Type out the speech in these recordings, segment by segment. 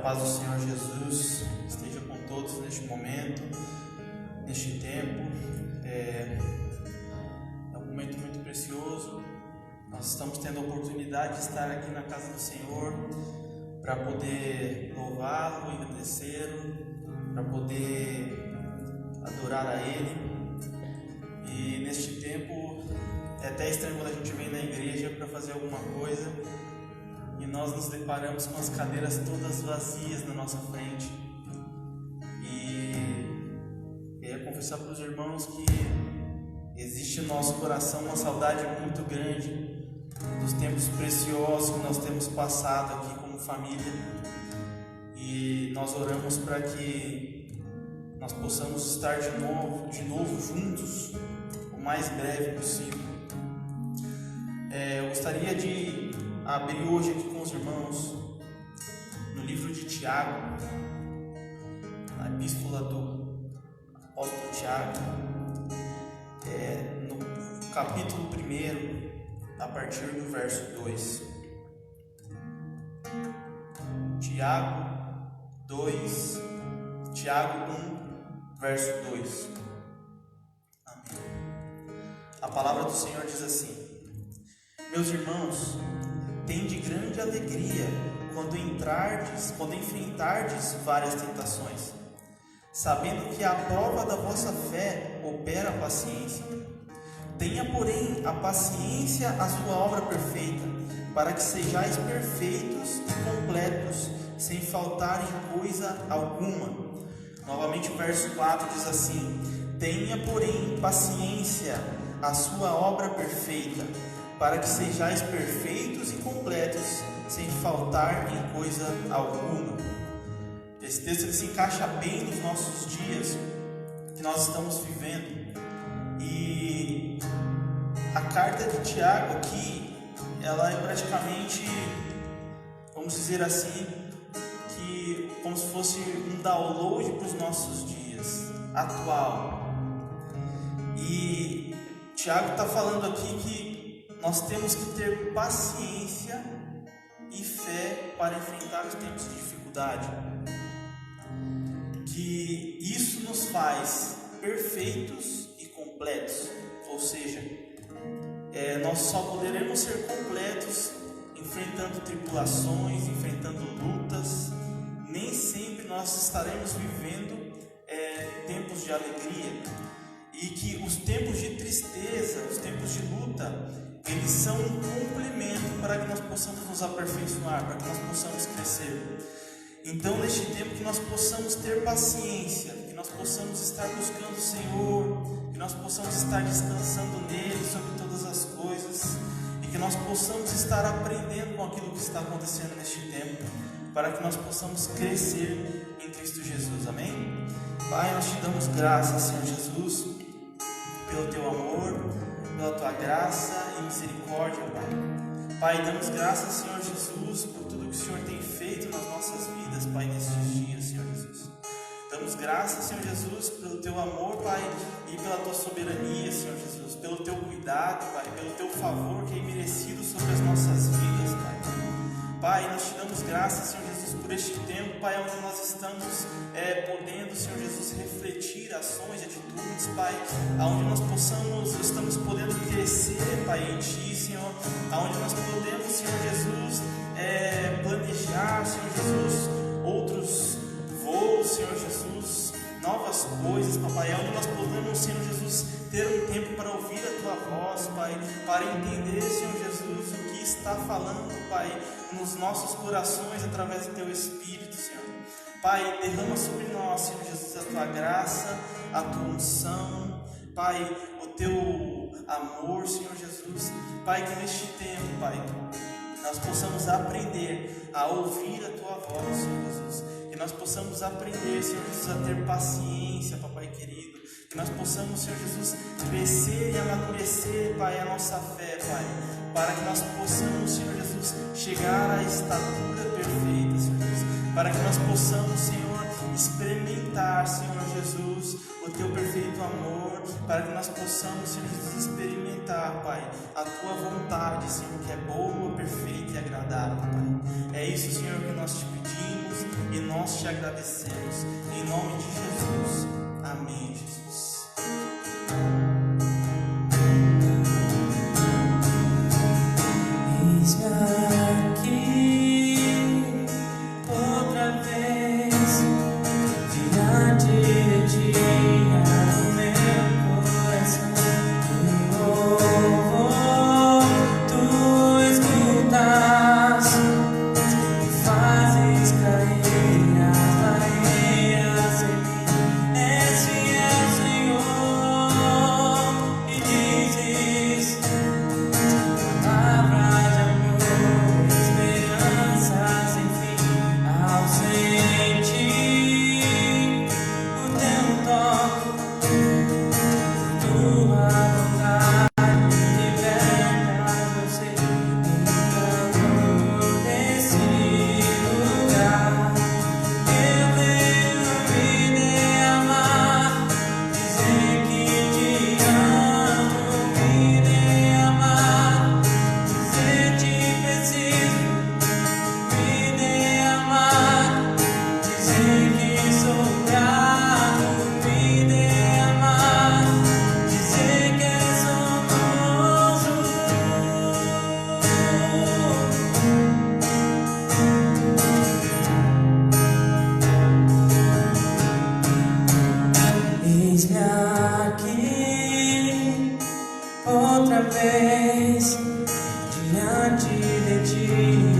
paz do Senhor Jesus esteja com todos neste momento, neste tempo. É um momento muito precioso. Nós estamos tendo a oportunidade de estar aqui na casa do Senhor para poder louvá-lo, agradecê-lo, para poder adorar a Ele. E neste tempo é até estranho quando a gente vem na igreja para fazer alguma coisa e nós nos deparamos com as cadeiras todas vazias na nossa frente. E eu ia confessar para os irmãos que existe no nosso coração uma saudade muito grande dos tempos preciosos que nós temos passado aqui como família. E nós oramos para que nós possamos estar de novo juntos o mais breve possível. Eu gostaria de abrir hoje aqui com os irmãos no livro de Tiago, na epístola do apóstolo Tiago, no capítulo 1, a partir do verso 2. Tiago 1, verso 2. Amém. A palavra do Senhor diz assim: Meus irmãos, tende grande alegria quando enfrentardes várias tentações, sabendo que a prova da vossa fé opera a paciência. Tenha, porém, a paciência a sua obra perfeita, para que sejais perfeitos e completos, sem faltar em coisa alguma. Novamente o verso 4 diz assim: Tenha, porém, paciência a sua obra perfeita, para que sejais perfeitos e completos, sem faltar em coisa alguma. Esse texto ele se encaixa bem nos nossos dias que nós estamos vivendo. E a carta de Tiago aqui, ela é praticamente, vamos dizer assim, que como se fosse um download para os nossos dias, atual. E Tiago está falando aqui que nós temos que ter paciência e fé para enfrentar os tempos de dificuldade. Que isso nos faz perfeitos e completos. Ou seja, nós só poderemos ser completos enfrentando tribulações, enfrentando lutas. Nem sempre nós estaremos vivendo tempos de alegria. E que os tempos de tristeza, os tempos de luta, eles são um complemento para que nós possamos nos aperfeiçoar, para que nós possamos crescer. Então, neste tempo, que nós possamos ter paciência, que nós possamos estar buscando o Senhor, que nós possamos estar descansando nele sobre todas as coisas, e que nós possamos estar aprendendo com aquilo que está acontecendo neste tempo, para que nós possamos crescer em Cristo Jesus. Amém? Pai, nós te damos graças, Senhor Jesus, pelo teu amor, pela tua graça e misericórdia, Pai. Pai, damos graças, Senhor Jesus, por tudo que o Senhor tem feito nas nossas vidas, Pai, nestes dias, Senhor Jesus. Damos graças, Senhor Jesus, pelo teu amor, Pai, e pela tua soberania, Senhor Jesus, pelo teu cuidado, Pai, pelo teu favor que é imerecido sobre as nossas vidas, Pai. Pai, nós te damos graças, Senhor Jesus, por este tempo, Pai, onde nós estamos podendo, Senhor Jesus, refletir ações, atitudes, Pai, aonde nós estamos podendo crescer, Pai, em Ti, Senhor, aonde nós podemos, Senhor Jesus, planejar, Senhor Jesus, outros voos, Senhor Jesus, novas coisas, Papai, onde nós podemos, Senhor Jesus, ter um tempo para ouvir a Tua voz, Pai, para entender, Senhor Jesus, o que está falando, Pai, nos nossos corações através do Teu Espírito, Senhor. Pai, derrama sobre nós, Senhor Jesus, a Tua graça, a Tua unção, Pai, o Teu amor, Senhor Jesus. Pai, que neste tempo, Pai, nós possamos aprender a ouvir a Tua voz, Senhor Jesus. Que nós possamos aprender, Senhor Jesus, a ter paciência, Papai querido. Que nós possamos, Senhor Jesus, crescer e amadurecer, Pai, a nossa fé, Pai. Para que nós possamos, Senhor Jesus, chegar à estatura perfeita, Senhor Jesus. Para que nós possamos, Senhor, experimentar, Senhor Jesus, o o Teu perfeito amor, para que nós possamos, Senhor Jesus, experimentar, Pai, a Tua vontade, Senhor, que é boa, perfeita e agradável, Pai. É isso, Senhor, que nós te pedimos e nós te agradecemos. Em nome de Jesus. Amém, Jesus. Eis-me aqui outra vez diante de ti, no meu coração. Tu escutas, me fazes cair as barreiras em mim. És fiel, Senhor, e dizes palavras de amor, esperança sem fim. Ao sentir o teu toque, tua vontade me libertas. Eu sei encanto desse lugar. Eu venho me amar, dizer que te amo, me amar, dizer te preciso, me amar, dizer que sou grato, me amar, dizer que és honroso. Eis-me aqui outra vez diante de ti,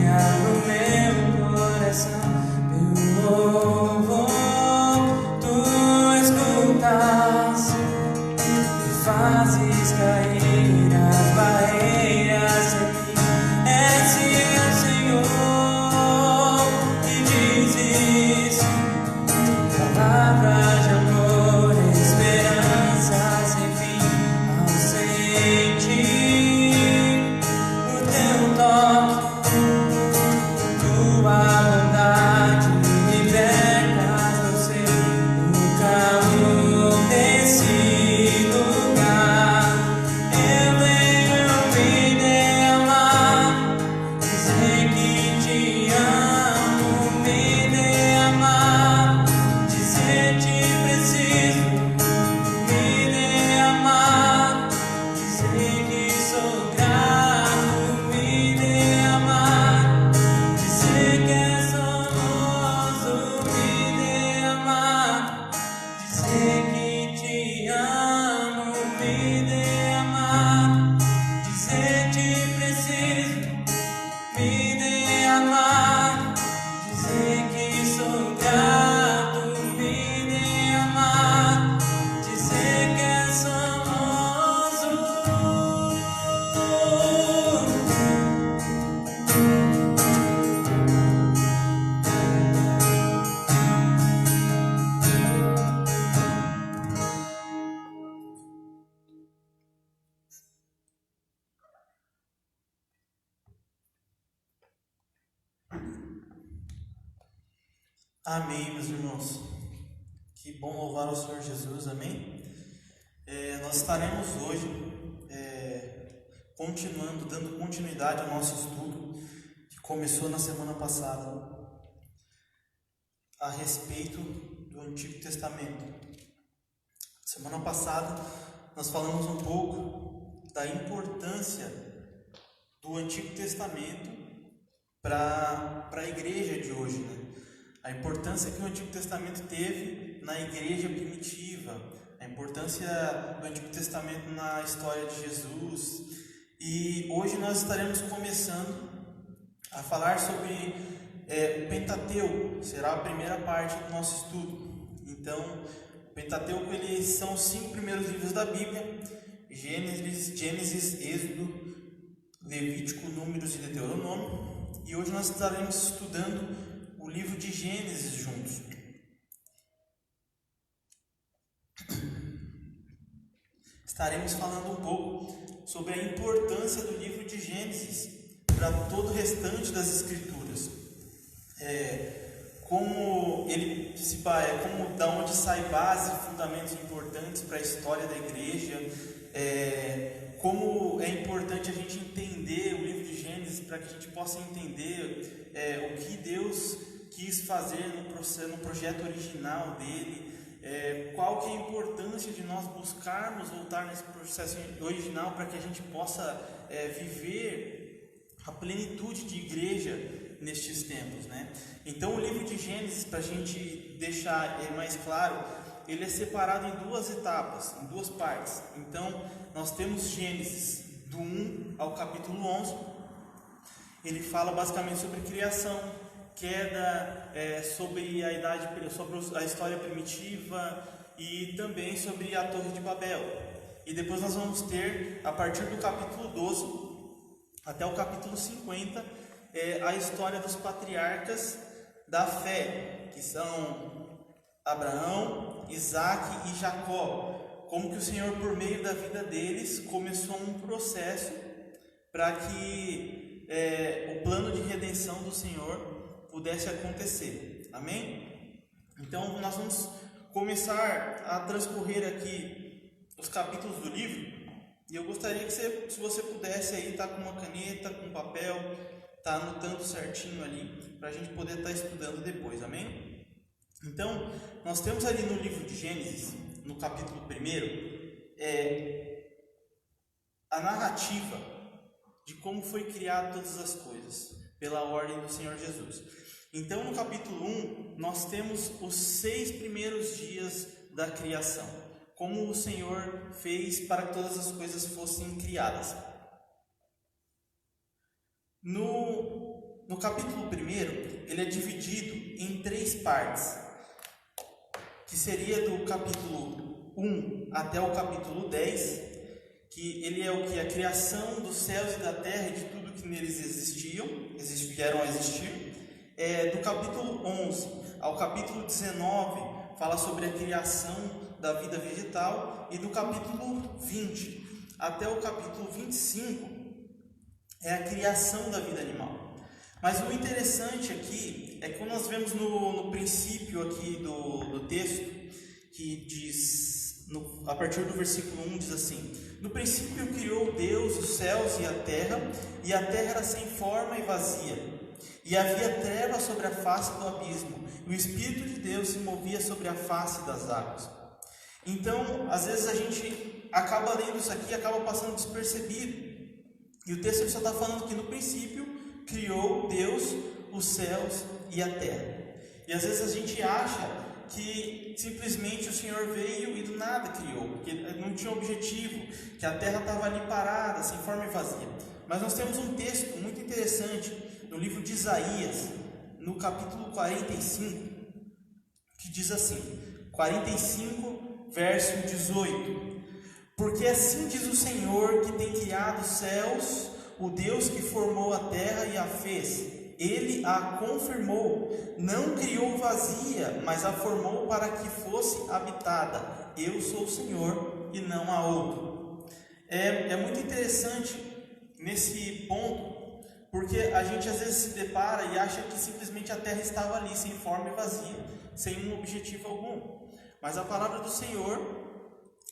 abro meu coração, meu louvor. Tu escutas, me fazes cair as barreiras em mim. És fiel, Senhor, e dizes palavras de amor, esperança sem fim. Ao sentir o teu toque, tua bondade me libertas. Eu sei o caminho desse lugar. Eu venho me amar, dizer que te amo, me amar, dizer te preciso, me amar, dizer que sou grato, me amar, dizer que és honroso, me amar, dizer que te amo, me amar, dizer te preciso, me amar, dizer que sou grato, me amar, dizer que és honroso. Amém, meus irmãos. Que bom louvar ao Senhor Jesus, amém? Nós estaremos hoje dando continuidade ao nosso estudo que começou na semana passada a respeito do Antigo Testamento. Semana passada nós falamos um pouco da importância do Antigo Testamento para a igreja de hoje, né? A importância que o Antigo Testamento teve na igreja primitiva, a importância do Antigo Testamento na história de Jesus. E hoje nós estaremos começando a falar sobre o Pentateuco, será a primeira parte do nosso estudo. Então, o Pentateuco são os 5 primeiros livros da Bíblia: Gênesis, Êxodo, Levítico, Números e Deuteronômio. E hoje nós estaremos estudando o livro de Gênesis juntos. Estaremos falando um pouco sobre a importância do livro de Gênesis para todo o restante das Escrituras. como da onde sai base, fundamentos importantes para a história da igreja, como é importante a gente entender o livro de Gênesis para que a gente possa entender o que Deus quis fazer no projeto original dele, qual que é a importância de nós buscarmos voltar nesse processo original para que a gente possa viver a plenitude de igreja nestes tempos, né? Então o livro de Gênesis, para a gente deixar mais claro, ele é separado em duas etapas, em duas partes. Então nós temos Gênesis do 1 ao capítulo 11, ele fala basicamente sobre criação, queda, sobre sobre a história primitiva e também sobre a Torre de Babel. E depois nós vamos ter, a partir do capítulo 12 até o capítulo 50, a história dos patriarcas da fé, que são Abraão, Isaac e Jacó. Como que o Senhor, por meio da vida deles, começou um processo para que o plano de redenção do Senhor pudesse acontecer. Amém? Então nós vamos começar a transcorrer aqui os capítulos do livro, e eu gostaria que se você pudesse aí estar com uma caneta, com papel, tá anotando certinho ali, para a gente poder estar estudando depois. Amém? Então nós temos ali no livro de Gênesis, no capítulo 1, a narrativa de como foi criado todas as coisas pela ordem do Senhor Jesus. Então no capítulo 1 nós temos os 6 primeiros dias da criação, como o Senhor fez para que todas as coisas fossem criadas. No capítulo 1, ele é dividido em 3 partes, que seria do capítulo 1 até o capítulo 10, que ele é o que? A criação dos céus e da terra e de tudo que neles vieram a existir. Do capítulo 11 ao capítulo 19 fala sobre a criação da vida vegetal, e do capítulo 20 até o capítulo 25 é a criação da vida animal. Mas o interessante aqui é que quando nós vemos no princípio aqui do texto, que diz, a partir do versículo 1 diz assim: no princípio criou Deus os céus e a terra era sem forma e vazia, e havia trevas sobre a face do abismo, e o Espírito de Deus se movia sobre a face das águas. Então, às vezes a gente acaba lendo isso aqui e acaba passando despercebido, e o texto só está falando que no princípio criou Deus os céus e a terra. E às vezes a gente acha que simplesmente o Senhor veio e do nada criou, porque não tinha objetivo, que a terra estava ali parada, sem forma e vazia. Mas nós temos um texto muito interessante no livro de Isaías, no capítulo 45, que diz assim, 45, verso 18: porque assim diz o Senhor que tem criado os céus, o Deus que formou a terra e a fez, Ele a confirmou, não criou vazia, mas a formou para que fosse habitada. Eu sou o Senhor e não há outro. É muito interessante nesse ponto, porque a gente às vezes se depara e acha que simplesmente a terra estava ali, sem forma e vazia, sem um objetivo algum. Mas a palavra do Senhor,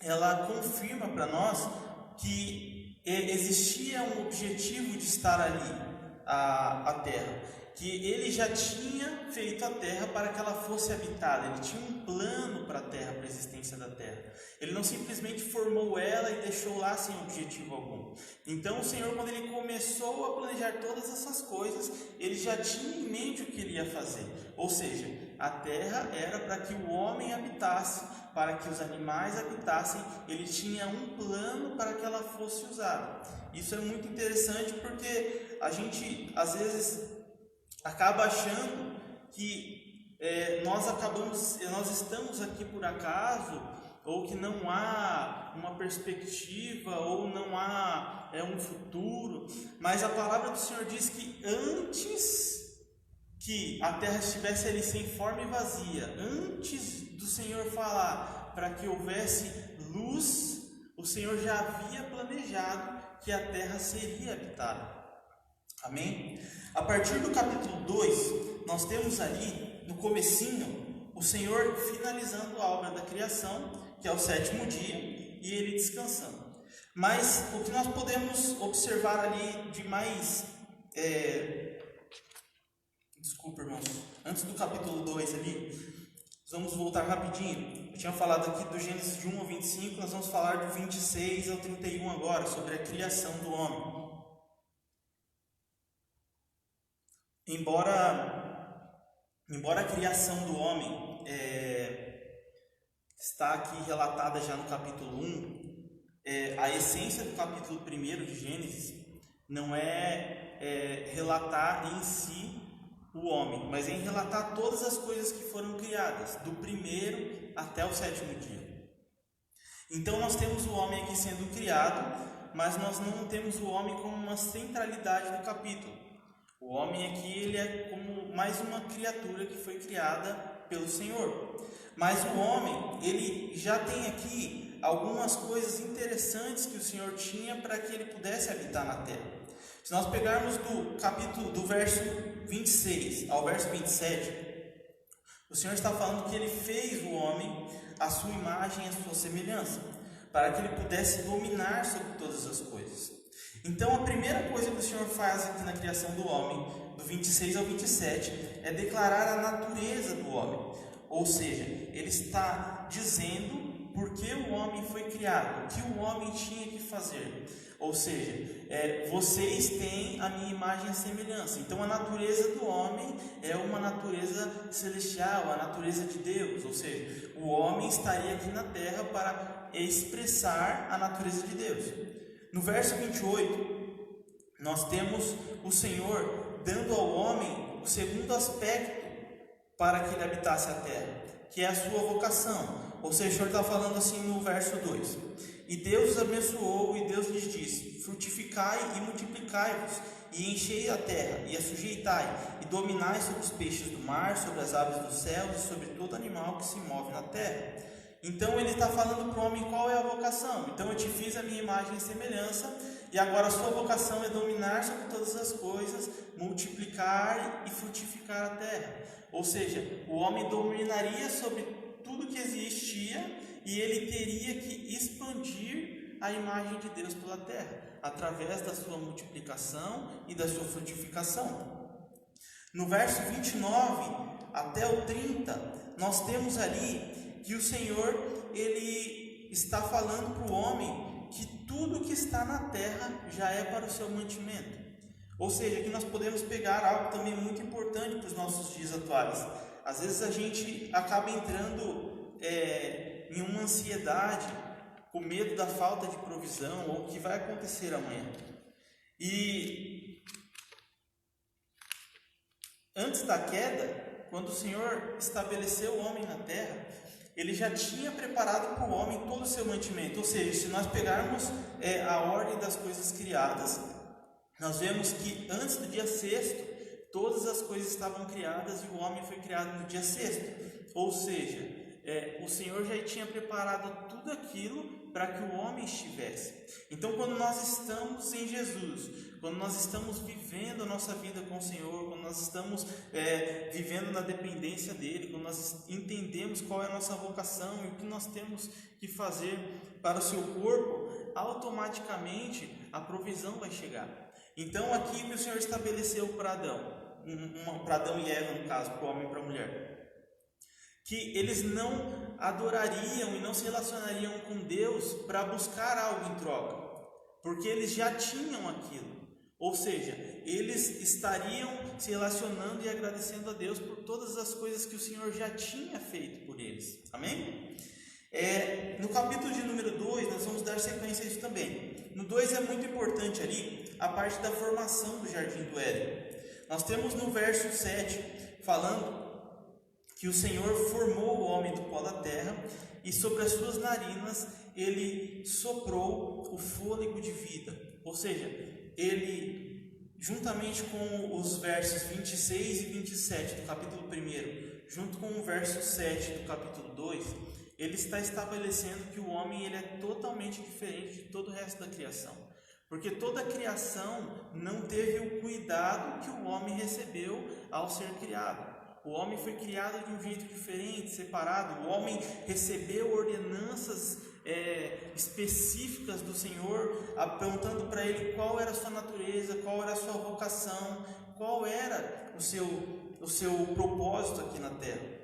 ela confirma para nós que existia um objetivo de estar ali, a terra, que ele já tinha feito a terra para que ela fosse habitada. Ele tinha um plano para a terra, para a existência da terra. Ele não simplesmente formou ela e deixou lá sem objetivo algum. Então o Senhor, quando ele começou a planejar todas essas coisas, ele já tinha em mente o que ele ia fazer. Ou seja, a terra era para que o homem habitasse, para que os animais habitassem. Ele tinha um plano para que ela fosse usada. Isso é muito interessante, porque a gente às vezes acaba achando que nós estamos aqui por acaso, ou que não há uma perspectiva, ou não há um futuro. Mas a palavra do Senhor diz que antes que a terra estivesse ali sem forma e vazia, antes do Senhor falar para que houvesse luz, o Senhor já havia planejado que a terra seria habitada. Amém? A partir do capítulo 2, nós temos ali no comecinho, o Senhor finalizando a obra da criação, que é o 7º dia, e ele descansando. Mas o que nós podemos observar ali de mais... Desculpa, irmãos. Antes do capítulo 2 ali, vamos voltar rapidinho. Eu tinha falado aqui do Gênesis de 1 ao 25, nós vamos falar do 26 ao 31 agora, sobre a criação do homem. Embora a criação do homem está aqui relatada já no capítulo 1, a essência do capítulo 1 de Gênesis não é relatar em si o homem, mas em relatar todas as coisas que foram criadas, do 1º até o 7º dia. Então nós temos o homem aqui sendo criado, mas nós não temos o homem como uma centralidade do capítulo. O homem aqui ele é como mais uma criatura que foi criada pelo Senhor. Mas o homem, ele já tem aqui algumas coisas interessantes que o Senhor tinha para que ele pudesse habitar na terra. Se nós pegarmos do verso 26 ao verso 27, o Senhor está falando que ele fez o homem à sua imagem e à sua semelhança, para que ele pudesse dominar sobre todas as coisas. Então a primeira coisa que o Senhor faz aqui na criação do homem, do 26 ao 27, é declarar a natureza do homem. Ou seja, ele está dizendo por que o homem foi criado, o que o homem tinha que fazer. Ou seja, vocês têm a minha imagem e semelhança. Então a natureza do homem é uma natureza celestial, a natureza de Deus. Ou seja, o homem estaria aqui na terra para expressar a natureza de Deus. No verso 28, nós temos o Senhor dando ao homem o segundo aspecto para que ele habitasse a terra, que é a sua vocação. Ou seja, o Senhor está falando assim no verso 2: E Deus os abençoou, e Deus lhes disse: Frutificai e multiplicai-vos, e enchei a terra, e a sujeitai, e dominai sobre os peixes do mar, sobre as aves dos céus, e sobre todo animal que se move na terra. Então ele está falando para o homem qual é a vocação. Então eu te fiz a minha imagem e semelhança, e agora a sua vocação é dominar sobre todas as coisas, multiplicar e frutificar a terra. Ou seja, o homem dominaria sobre tudo que existia, e ele teria que expandir a imagem de Deus pela terra, através da sua multiplicação e da sua frutificação. No verso 29 até o 30, nós temos ali que o Senhor ele está falando para o homem que tudo que está na terra já é para o seu mantimento. Ou seja, aqui nós podemos pegar algo também muito importante para os nossos dias atuais. Às vezes a gente acaba entrando em uma ansiedade, com medo da falta de provisão ou o que vai acontecer amanhã. E antes da queda, quando o Senhor estabeleceu o homem na terra, ele já tinha preparado para o homem todo o seu mantimento. Ou seja, se nós pegarmos a ordem das coisas criadas, nós vemos que antes do dia sexto, todas as coisas estavam criadas e o homem foi criado no dia sexto. Ou seja, o Senhor já tinha preparado tudo aquilo para que o homem estivesse. Então, quando nós estamos em Jesus, quando nós estamos vivendo a nossa vida com o Senhor, quando nós estamos vivendo na dependência dEle, quando nós entendemos qual é a nossa vocação e o que nós temos que fazer para o seu corpo, automaticamente a provisão vai chegar. Então, aqui que o Senhor estabeleceu para Adão e Eva, no caso, para o homem e para a mulher, que eles não adorariam e não se relacionariam com Deus para buscar algo em troca, porque eles já tinham aquilo. Ou seja, eles estariam se relacionando e agradecendo a Deus por todas as coisas que o Senhor já tinha feito por eles. Amém? No capítulo de número 2, nós vamos dar sequência a isso também. No 2 é muito importante ali a parte da formação do Jardim do Éden. Nós temos no verso 7 falando que o Senhor formou o homem do pó da terra e sobre as suas narinas ele soprou o fôlego de vida. Ou seja, ele, juntamente com os versos 26 e 27 do capítulo 1, junto com o verso 7 do capítulo 2, ele está estabelecendo que o homem ele é totalmente diferente de todo o resto da criação. Porque toda a criação não teve o cuidado que o homem recebeu ao ser criado. O homem foi criado de um jeito diferente, separado. O homem recebeu ordenanças específicas do Senhor, apontando para ele qual era a sua natureza, qual era a sua vocação, qual era o seu propósito aqui na terra.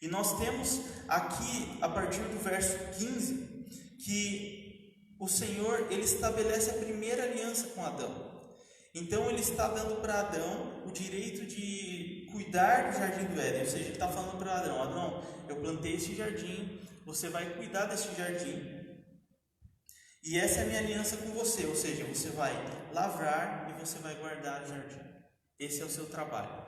E nós temos aqui, a partir do verso 15, que o Senhor ele estabelece a primeira aliança com Adão. Então ele está dando para Adão o direito de cuidar do jardim do Éden. Ou seja, ele está falando para Adão: Adão, eu plantei esse jardim, você vai cuidar desse jardim, e essa é a minha aliança com você. Ou seja, você vai lavrar e você vai guardar o jardim. Esse é o seu trabalho.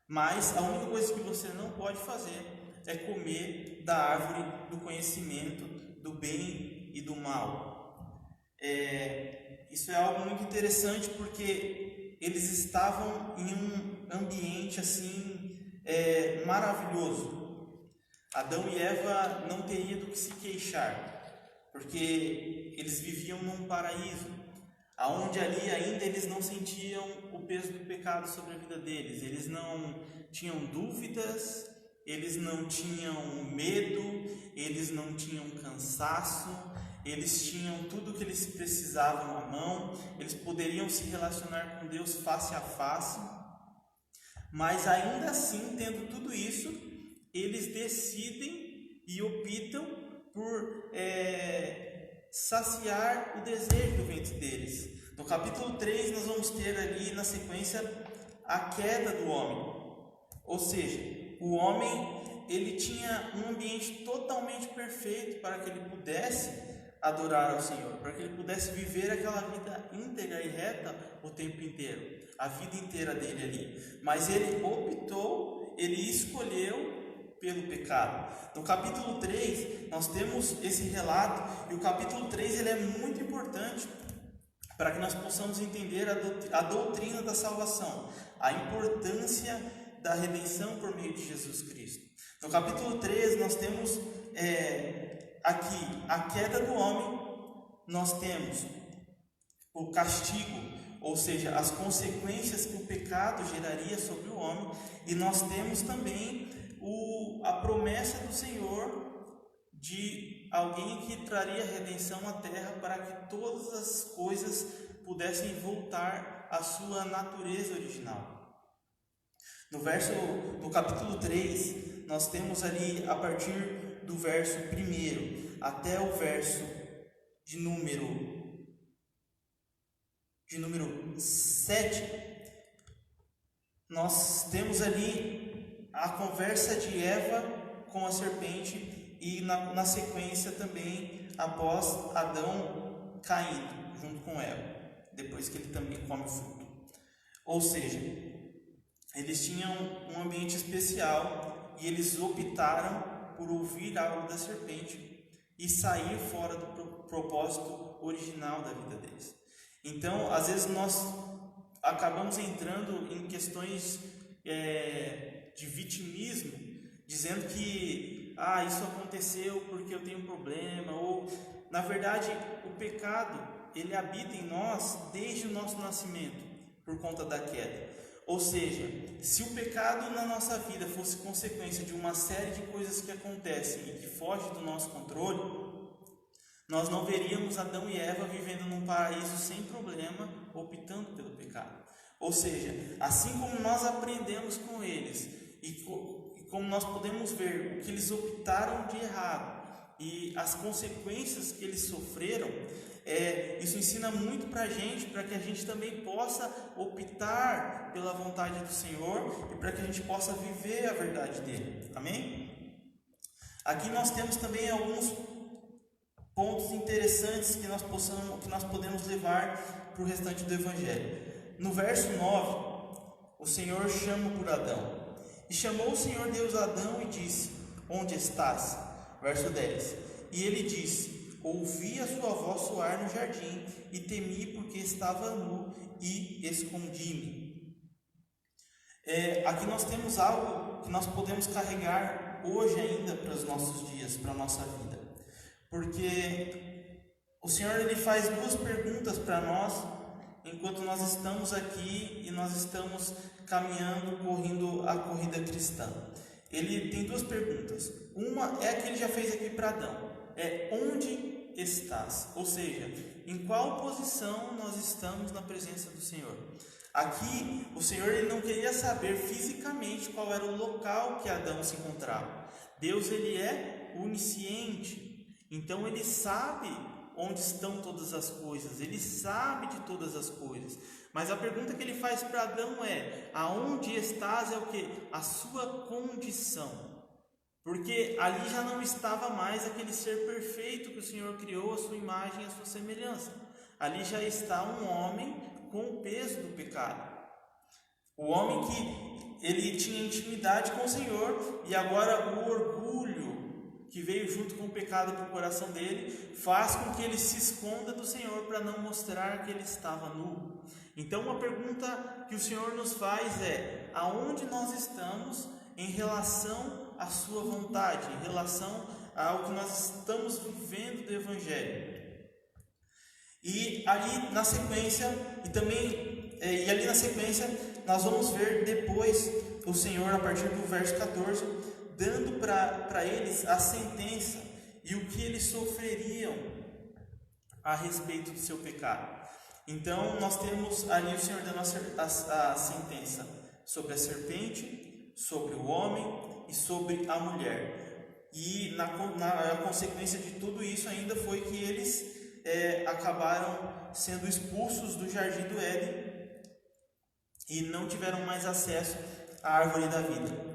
Mas a única coisa que você não pode fazer é comer da árvore do conhecimento do bem e do mal. Isso é algo muito interessante, porque eles estavam em um ambiente assim maravilhoso. Adão e Eva não teriam do que se queixar, porque eles viviam num paraíso, aonde ali ainda eles não sentiam o peso do pecado sobre a vida deles. Eles não tinham dúvidas, eles não tinham medo, eles não tinham cansaço, eles tinham tudo o que eles precisavam à mão, eles poderiam se relacionar com Deus face a face, mas ainda assim, tendo tudo isso, eles decidem e optam por saciar o desejo do ventre deles. No capítulo 3 nós vamos ter ali na sequência a queda do homem, ou seja, o homem ele tinha um ambiente totalmente perfeito para que ele pudesse adorar ao Senhor, para que ele pudesse viver aquela vida íntegra e reta o tempo inteiro, a vida inteira dele ali. Mas ele optou, ele escolheu pelo pecado. No capítulo 3 nós temos esse relato, e o capítulo 3 ele é muito importante para que nós possamos entender a doutrina da salvação, a importância da redenção por meio de Jesus Cristo. No capítulo 3 nós temos aqui a queda do homem, nós temos o castigo, ou seja, as consequências que o pecado geraria sobre o homem, e nós temos também a promessa do Senhor de alguém que traria redenção à terra para que todas as coisas pudessem voltar à sua natureza original. No capítulo 3, nós temos ali, a partir do verso 1 até o verso de número 7, nós temos ali a conversa de Eva com a serpente, e na sequência também após Adão caindo junto com Eva, depois que ele também come o fruto. Ou seja, eles tinham um ambiente especial e eles optaram por ouvir algo da serpente e sair fora do propósito original da vida deles. Então, às vezes nós acabamos entrando em questões de vitimismo, dizendo que isso aconteceu porque eu tenho um problema, ou na verdade o pecado ele habita em nós desde o nosso nascimento por conta da queda. Ou seja, se o pecado na nossa vida fosse consequência de uma série de coisas que acontecem e que fogem do nosso controle, nós não veríamos Adão e Eva vivendo num paraíso sem problema, optando pelo pecado. Ou seja, assim como nós aprendemos com eles e como nós podemos ver o que eles optaram de errado e as consequências que eles sofreram, isso ensina muito para a gente, para que a gente também possa optar pela vontade do Senhor e para que a gente possa viver a verdade dele. Amém? Aqui nós temos também alguns pontos interessantes que nós podemos levar para o restante do Evangelho. No verso 9, o Senhor chama por Adão. E chamou o Senhor Deus a Adão e disse: onde estás? Verso 10. E ele disse: ouvi a sua voz soar no jardim, e temi porque estava nu, e escondi-me. Aqui nós temos algo que nós podemos carregar hoje ainda para os nossos dias, para a nossa vida. Porque o Senhor ele faz duas perguntas para nós enquanto nós estamos aqui e nós estamos caminhando, correndo a corrida cristã. Ele tem duas perguntas. Uma é a que ele já fez aqui para Adão. Onde estás? Ou seja, em qual posição nós estamos na presença do Senhor? Aqui, o Senhor ele não queria saber fisicamente qual era o local que Adão se encontrava. Deus ele é onisciente, então ele sabe onde estão todas as coisas, ele sabe de todas as coisas. Mas a pergunta que ele faz para Adão é: aonde estás? É o que? A sua condição. Porque ali já não estava mais aquele ser perfeito que o Senhor criou, a sua imagem e a sua semelhança. Ali já está um homem com o peso do pecado. O homem que ele tinha intimidade com o Senhor, e agora o orgulho que veio junto com o pecado para o coração dele faz com que ele se esconda do Senhor para não mostrar que ele estava nu. Então uma pergunta que o Senhor nos faz é: aonde nós estamos em relação à sua vontade, em relação ao que nós estamos vivendo do Evangelho? E ali na sequência, nós vamos ver depois o Senhor, a partir do verso 14, dando para eles a sentença e o que eles sofreriam a respeito do seu pecado. Então nós temos ali o Senhor dando a sentença sobre a serpente, sobre o homem e sobre a mulher. E a consequência de tudo isso ainda foi que eles acabaram sendo expulsos do jardim do Éden e não tiveram mais acesso à árvore da vida.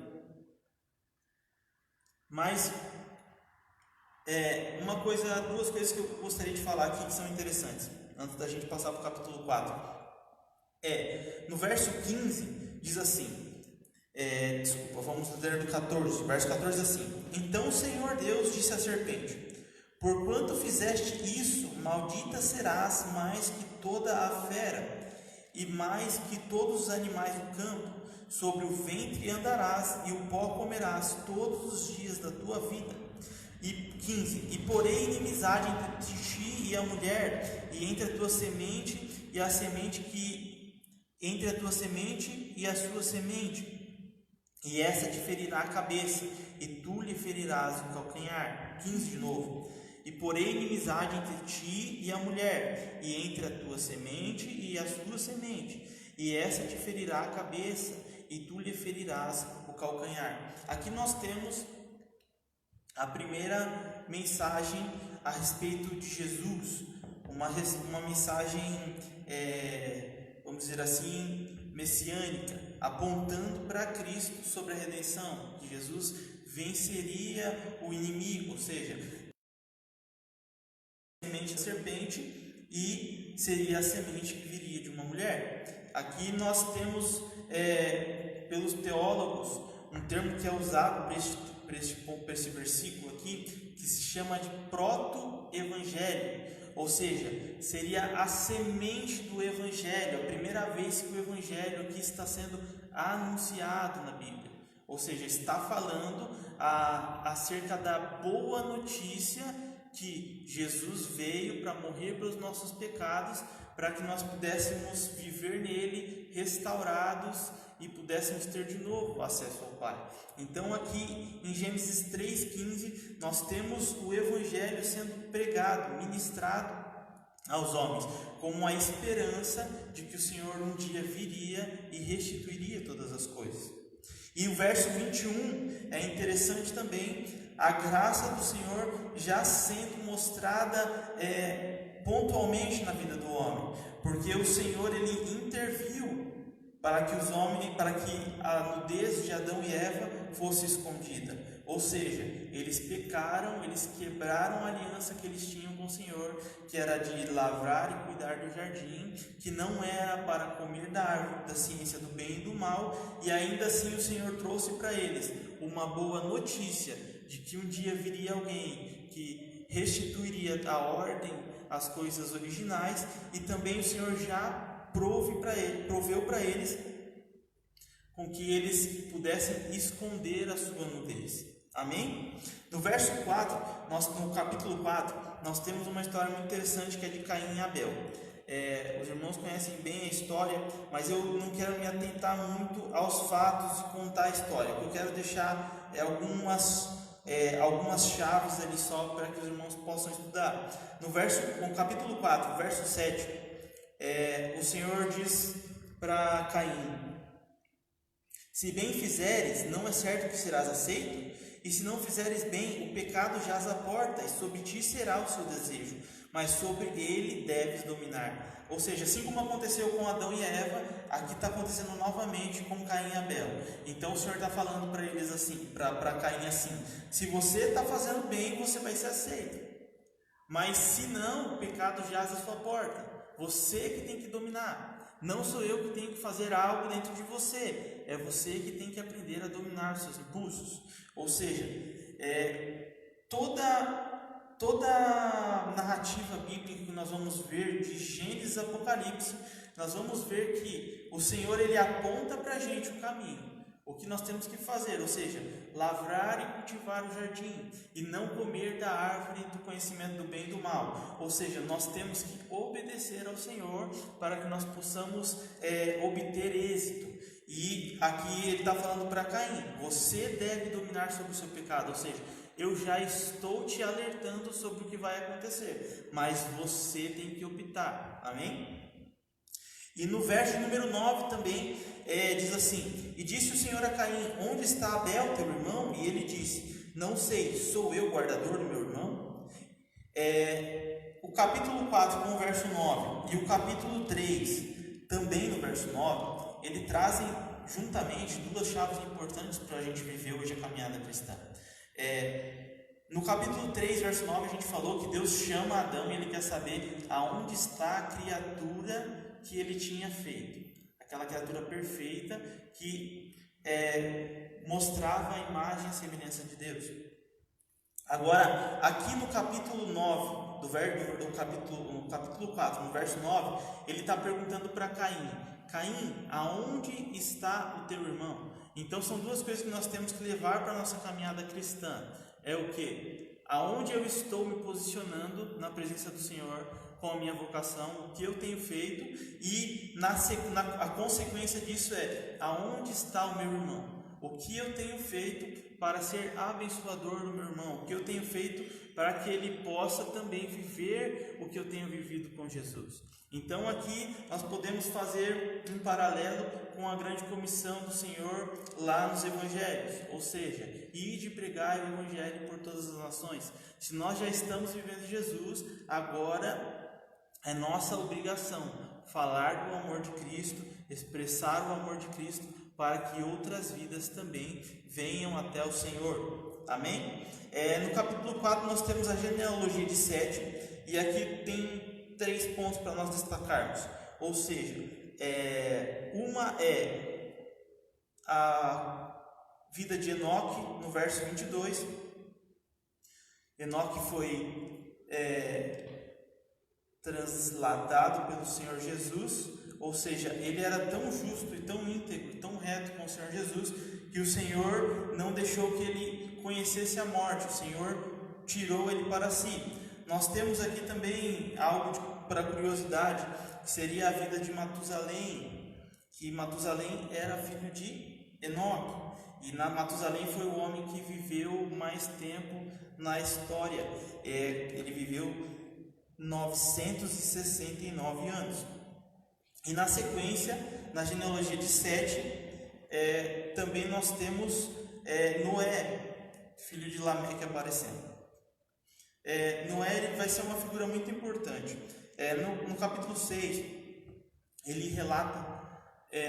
Mas duas coisas que eu gostaria de falar aqui que são interessantes, antes da gente passar para o capítulo 4. No verso 15 diz assim, vamos ler do 14, verso 14 diz assim: então o Senhor Deus disse à serpente: porquanto fizeste isso, maldita serás mais que toda a fera, e mais que todos os animais do campo. Sobre o ventre andarás, e o pó comerás todos os dias da tua vida. E 15: e porei inimizade entre ti e a mulher, e entre a tua semente e a semente entre a tua semente e a sua semente, e essa te ferirá a cabeça, e tu lhe ferirás o calcanhar. 15 de novo: e porei inimizade entre ti e a mulher, e entre a tua semente e a sua semente, e essa te ferirá a cabeça, e tu lhe ferirás o calcanhar. Aqui nós temos a primeira mensagem a respeito de Jesus, uma mensagem, vamos dizer assim, messiânica, apontando para Cristo sobre a redenção, que Jesus venceria o inimigo, ou seja, a semente da serpente e seria a semente que viria de uma mulher. Aqui nós temos, pelos teólogos, um termo que é usado para esse versículo aqui, que se chama de proto-evangelho, ou seja, seria a semente do evangelho, a primeira vez que o evangelho aqui está sendo anunciado na Bíblia, ou seja, está falando acerca da boa notícia que Jesus veio para morrer pelos nossos pecados, para que nós pudéssemos viver nele restaurados e pudéssemos ter de novo acesso ao Pai. Então aqui em Gênesis 3,15 nós temos o Evangelho sendo pregado, ministrado aos homens, como a esperança de que o Senhor um dia viria e restituiria todas as coisas. E o verso 21 é interessante também, a graça do Senhor já sendo mostrada pontualmente na vida do homem, porque o Senhor ele interviu para que a nudez de Adão e Eva fosse escondida. Ou seja, eles pecaram, eles quebraram a aliança que eles tinham com o Senhor, que era de lavrar e cuidar do jardim, que não era para comer da árvore da ciência do bem e do mal, e ainda assim o Senhor trouxe para eles uma boa notícia de que um dia viria alguém que restituiria a ordem, as coisas originais, e também o Senhor já proveu para eles com que eles pudessem esconder a sua nudez. Amém? No verso 4, no capítulo 4, nós temos uma história muito interessante que é de Caim e Abel. Os irmãos conhecem bem a história, mas eu não quero me atentar muito aos fatos e contar a história. Eu quero deixar algumas chaves ali só para que os irmãos possam estudar. No capítulo 4, verso 7, o Senhor diz para Caim: se bem fizeres, não é certo que serás aceito? E se não fizeres bem, o pecado jaz à porta, e sobre ti será o seu desejo, mas sobre ele deves dominar. Ou seja, assim como aconteceu com Adão e Eva, aqui está acontecendo novamente com Caim e Abel. Então o Senhor está falando para eles assim, para Caim assim: se você está fazendo bem, você vai ser aceito. Mas se não, o pecado jaz à sua porta. Você que tem que dominar. Não sou eu que tenho que fazer algo dentro de você. É você que tem que aprender a dominar os seus impulsos. Ou seja, toda narrativa bíblica que nós vamos ver de Gênesis a Apocalipse, nós vamos ver que o Senhor ele aponta para a gente o caminho, o que nós temos que fazer, ou seja, lavrar e cultivar o jardim e não comer da árvore do conhecimento do bem e do mal. Ou seja, nós temos que obedecer ao Senhor para que nós possamos obter êxito. E aqui ele está falando para Caim: você deve dominar sobre o seu pecado. Ou seja, eu já estou te alertando sobre o que vai acontecer, mas você tem que optar. Amém? E no verso número 9 também diz assim: e disse o Senhor a Caim: onde está Abel teu irmão? E ele disse: não sei, sou eu guardador do meu irmão? O capítulo 4 com o verso 9 e o capítulo 3 também no verso 9, ele trazem juntamente duas chaves importantes para a gente viver hoje a caminhada cristã. No capítulo 3, verso 9, a gente falou que Deus chama Adão e ele quer saber aonde está a criatura que ele tinha feito, aquela criatura perfeita que mostrava a imagem e a semelhança de Deus. Agora, aqui no capítulo 9, no capítulo 4, no verso 9, ele está perguntando para Caim: Caim, aonde está o teu irmão? Então são duas coisas que nós temos que levar para a nossa caminhada cristã. É o que? Aonde eu estou me posicionando na presença do Senhor com a minha vocação, o que eu tenho feito, e a consequência disso aonde está o meu irmão? O que eu tenho feito para ser abençoador do meu irmão? O que eu tenho feito para que ele possa também viver o que eu tenho vivido com Jesus? Então aqui nós podemos fazer um paralelo com a grande comissão do Senhor lá nos evangelhos, ou seja, ir de pregar o evangelho por todas as nações. Se nós já estamos vivendo Jesus, agora é nossa obrigação falar do amor de Cristo, expressar o amor de Cristo, para que outras vidas também venham até o Senhor. Amém? No capítulo 4 nós temos a genealogia de Sete, e aqui tem 3 pontos para nós destacarmos. Ou seja, uma é a vida de Enoque, no verso 22. Enoque foi transladado pelo Senhor Jesus, ou seja, ele era tão justo e tão íntegro, tão reto com o Senhor Jesus, que o Senhor não deixou que ele conhecesse a morte. O Senhor tirou ele para si. Nós temos aqui também algo para curiosidade, que seria a vida de Matusalém, que Matusalém era filho de Enoque, e Matusalém foi o homem que viveu mais tempo na história. Ele viveu 969 anos. E na sequência, na genealogia de Sete, também nós temos Noé, filho de Lameque, aparecendo. Noé ele vai ser uma figura muito importante. No capítulo 6, ele relata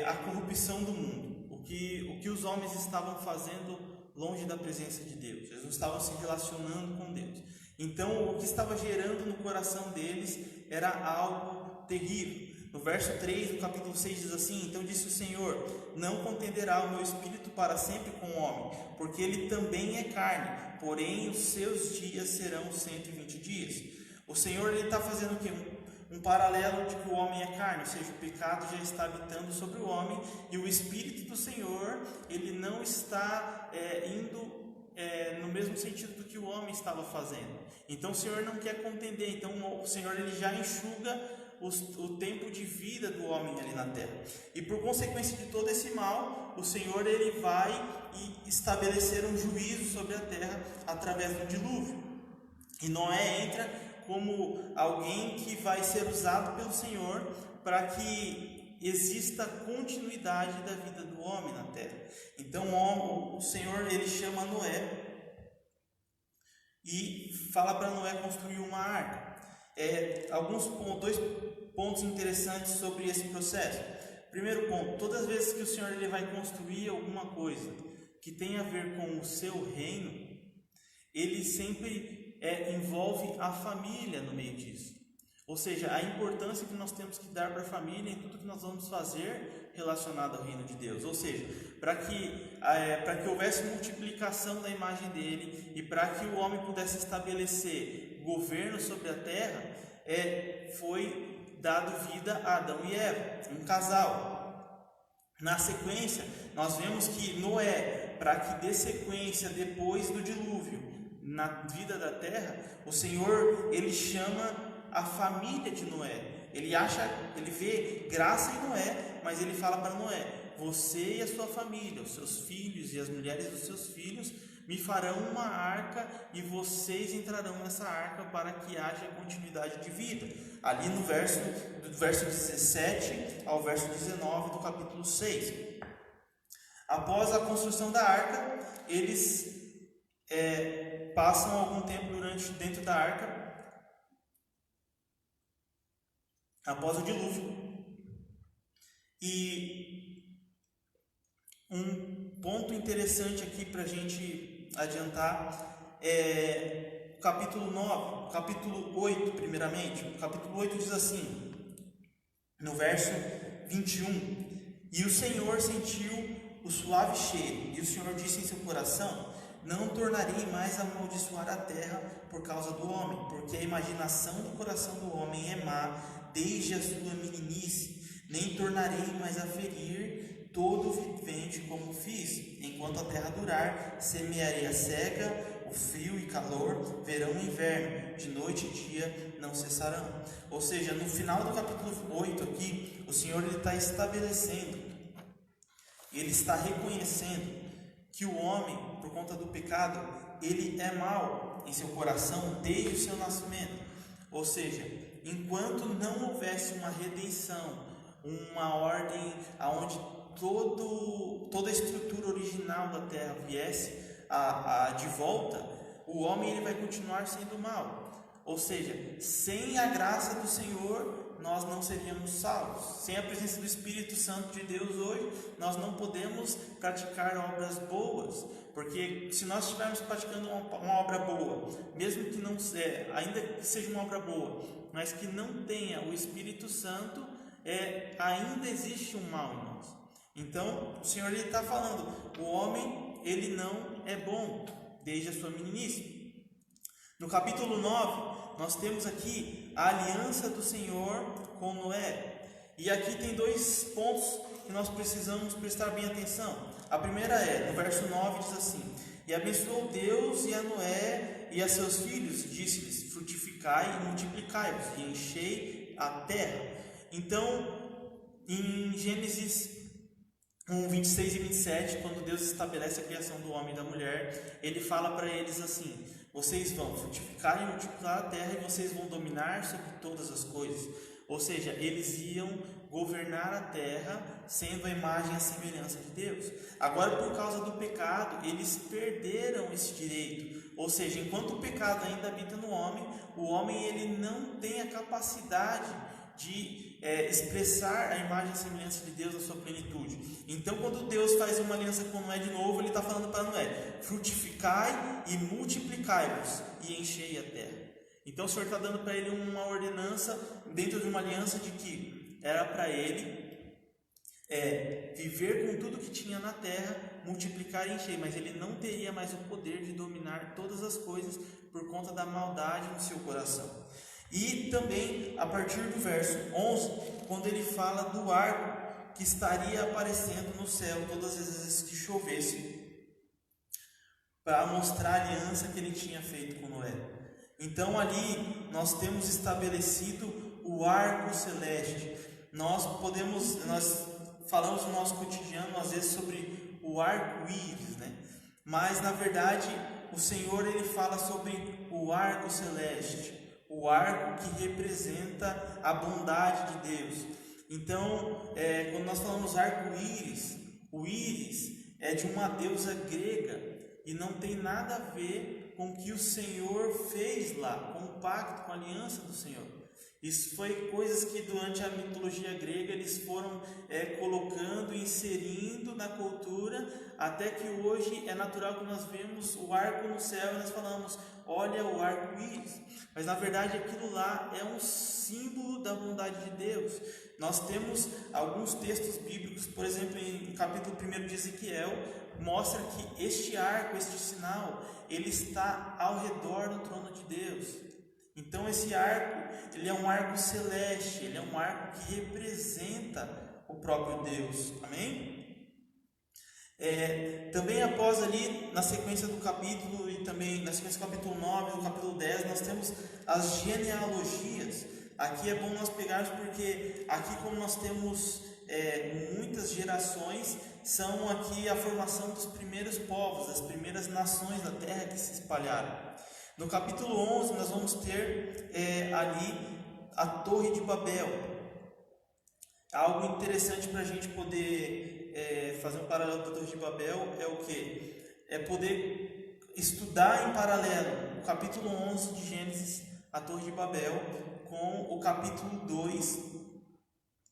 a corrupção do mundo, o que os homens estavam fazendo longe da presença de Deus. Eles não estavam se relacionando com Deus. Então, o que estava gerando no coração deles era algo terrível. No verso 3 do capítulo 6 diz assim: então disse o Senhor: não contenderá o meu espírito para sempre com o homem, porque ele também é carne, porém os seus dias serão 120 dias. O Senhor está fazendo o quê? Um paralelo de que o homem é carne, ou seja, o pecado já está habitando sobre o homem, e o Espírito do Senhor ele não está indo no mesmo sentido do que o homem estava fazendo. Então o Senhor não quer contender. Então o Senhor ele já enxuga o tempo de vida do homem ali na terra. E por consequência de todo esse mal, o Senhor ele vai estabelecer um juízo sobre a terra através do dilúvio. E Noé entra como alguém que vai ser usado pelo Senhor para que exista continuidade da vida do homem na terra. Então o Senhor ele chama Noé e fala para Noé construir uma arca. Dois pontos interessantes sobre esse processo. Primeiro ponto: todas as vezes que o Senhor ele vai construir alguma coisa que tem a ver com o seu reino, ele sempre envolve a família no meio disso. Ou seja, a importância que nós temos que dar para a família em tudo que nós vamos fazer relacionado ao reino de Deus. Ou seja, para que houvesse multiplicação da imagem dele e para que o homem pudesse estabelecer governo sobre a terra, foi dado vida a Adão e Eva, um casal. Na sequência, nós vemos que Noé, para que dê sequência depois do dilúvio na vida da terra, o Senhor ele chama a família de Noé. Ele vê graça em Noé, mas ele fala para Noé: você e a sua família, os seus filhos e as mulheres dos seus filhos me farão uma arca e vocês entrarão nessa arca para que haja continuidade de vida. Ali no verso 17 ao verso 19 do capítulo 6. Após a construção da arca, eles passam algum tempo dentro da arca após o dilúvio. E um ponto interessante aqui para a gente adiantar é o capítulo 9, capítulo 8 primeiramente. O capítulo 8 diz assim, no verso 21: E o Senhor sentiu o suave cheiro, e o Senhor disse em seu coração: não tornarei mais a amaldiçoar a terra por causa do homem, porque a imaginação do coração do homem é má desde a sua meninice, nem tornarei mais a ferir todo vivente como fiz. Enquanto a terra durar, semearei a cega, o frio e calor, verão e inverno, de noite e dia não cessarão. Ou seja, no final do capítulo 8 aqui, o Senhor está estabelecendo, ele está reconhecendo que o homem, por conta do pecado, ele é mau em seu coração desde o seu nascimento. Ou seja, enquanto não houvesse uma redenção, uma ordem onde toda a estrutura original da terra viesse de volta, o homem ele vai continuar sendo mau. Ou seja, sem a graça do Senhor, nós não seríamos salvos. Sem a presença do Espírito Santo de Deus hoje, nós não podemos praticar obras boas, porque se nós estivermos praticando uma obra boa, mesmo que não seja, ainda que seja uma obra boa, mas que não tenha o Espírito Santo, ainda existe um mal em nós. Então, o Senhor está falando, o homem ele não é bom desde a sua meninice. No capítulo 9, nós temos aqui a aliança do Senhor com Noé. E aqui tem dois pontos que nós precisamos prestar bem atenção. A primeira no verso 9 diz assim: E abençoou Deus e a Noé e a seus filhos, e disse-lhes: frutificai e multiplicai-vos, e enchei a terra. Então, em Gênesis 1, 26 e 27, quando Deus estabelece a criação do homem e da mulher, ele fala para eles assim: vocês vão frutificar e multiplicar a terra, e vocês vão dominar sobre todas as coisas. Ou seja, eles iam governar a terra sendo a imagem e a semelhança de Deus. Agora, por causa do pecado, eles perderam esse direito. Ou seja, enquanto o pecado ainda habita no homem, o homem ele não tem a capacidade de expressar a imagem e a semelhança de Deus na sua plenitude. Então, quando Deus faz uma aliança com Noé de novo, ele está falando para Noé: frutificai e multiplicai-vos e enchei a terra. Então, o Senhor está dando para ele uma ordenança dentro de uma aliança de que era para ele viver com tudo que tinha na terra, multiplicar e encher, mas ele não teria mais o poder de dominar todas as coisas por conta da maldade no seu coração. E também a partir do verso 11, quando ele fala do arco que estaria aparecendo no céu todas as vezes que chovesse, para mostrar a aliança que ele tinha feito com Noé. Então ali nós temos estabelecido o o arco celeste. Nós falamos no nosso cotidiano às vezes sobre o arco-íris, né? Mas na verdade o Senhor ele fala sobre o arco celeste, o arco que representa a bondade de Deus. Então, quando nós falamos arco-íris, o íris é de uma deusa grega e não tem nada a ver com o que o Senhor fez lá, com o pacto, com a aliança do Senhor. Isso foi coisas que durante a mitologia grega eles foram colocando, inserindo na cultura, até que hoje é natural que nós vemos o arco no céu e nós falamos, olha o arco-íris. Mas na verdade aquilo lá é um símbolo da bondade de Deus. Nós temos alguns textos bíblicos, por exemplo, em capítulo 1 de Ezequiel, mostra que este arco, este sinal, ele está ao redor do trono de Deus. Então esse arco, ele é um arco celeste, ele é um arco que representa o próprio Deus, amém? Também após ali, na sequência do capítulo, e também na sequência do capítulo 9, do capítulo 10, nós temos as genealogias. Aqui é bom nós pegarmos, porque aqui como nós temos muitas gerações, são aqui a formação dos primeiros povos, das primeiras nações da terra que se espalharam. No capítulo 11 nós vamos ter ali a Torre de Babel. Algo interessante para a gente poder fazer um paralelo da Torre de Babel é o que? É poder estudar em paralelo o capítulo 11 de Gênesis, a Torre de Babel, com o capítulo 2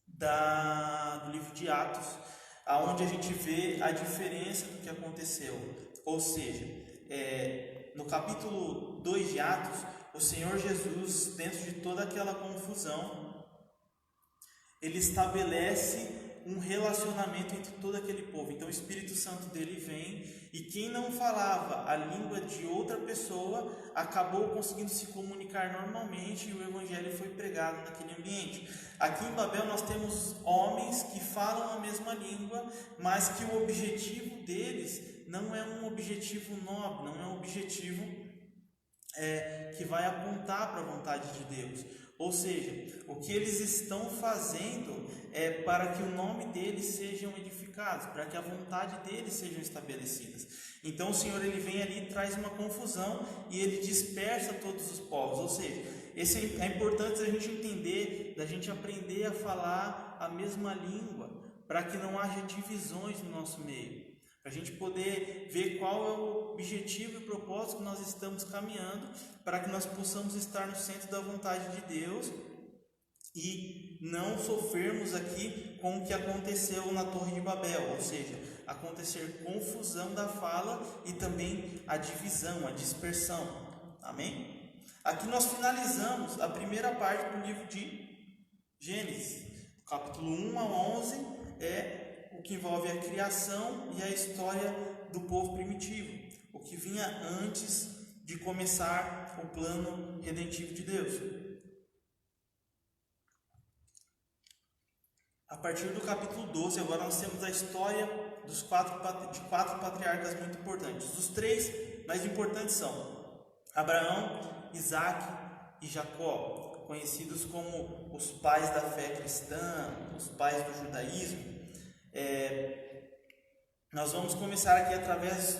do livro de Atos, onde a gente vê a diferença do que aconteceu. Ou seja, no capítulo 2 de Atos, o Senhor Jesus, dentro de toda aquela confusão, ele estabelece um relacionamento entre todo aquele povo. Então o Espírito Santo dele vem, e quem não falava a língua de outra pessoa acabou conseguindo se comunicar normalmente, e o Evangelho foi pregado naquele ambiente. Aqui em Babel nós temos homens que falam a mesma língua, mas que o objetivo deles não é um objetivo nobre, não é um objetivo que vai apontar para a vontade de Deus. Ou seja, o que eles estão fazendo é para que o nome deles sejam edificados, para que a vontade deles sejam estabelecidas. Então o Senhor ele vem ali e traz uma confusão e ele dispersa todos os povos. Ou seja, é importante a gente entender, a gente aprender a falar a mesma língua, para que não haja divisões no nosso meio. Para a gente poder ver qual é o objetivo e propósito que nós estamos caminhando, para que nós possamos estar no centro da vontade de Deus e não sofrermos aqui com o que aconteceu na Torre de Babel, ou seja, acontecer confusão da fala e também a divisão, a dispersão. Amém? Aqui nós finalizamos a primeira parte do livro de Gênesis, capítulo 1 a 11 o que envolve a criação e a história do povo primitivo, o que vinha antes de começar o plano redentivo de Deus. A partir do capítulo 12, agora nós temos a história de quatro patriarcas muito importantes. Os três mais importantes são Abraão, Isaac e Jacó, conhecidos como os pais da fé cristã, os pais do judaísmo. Nós vamos começar aqui através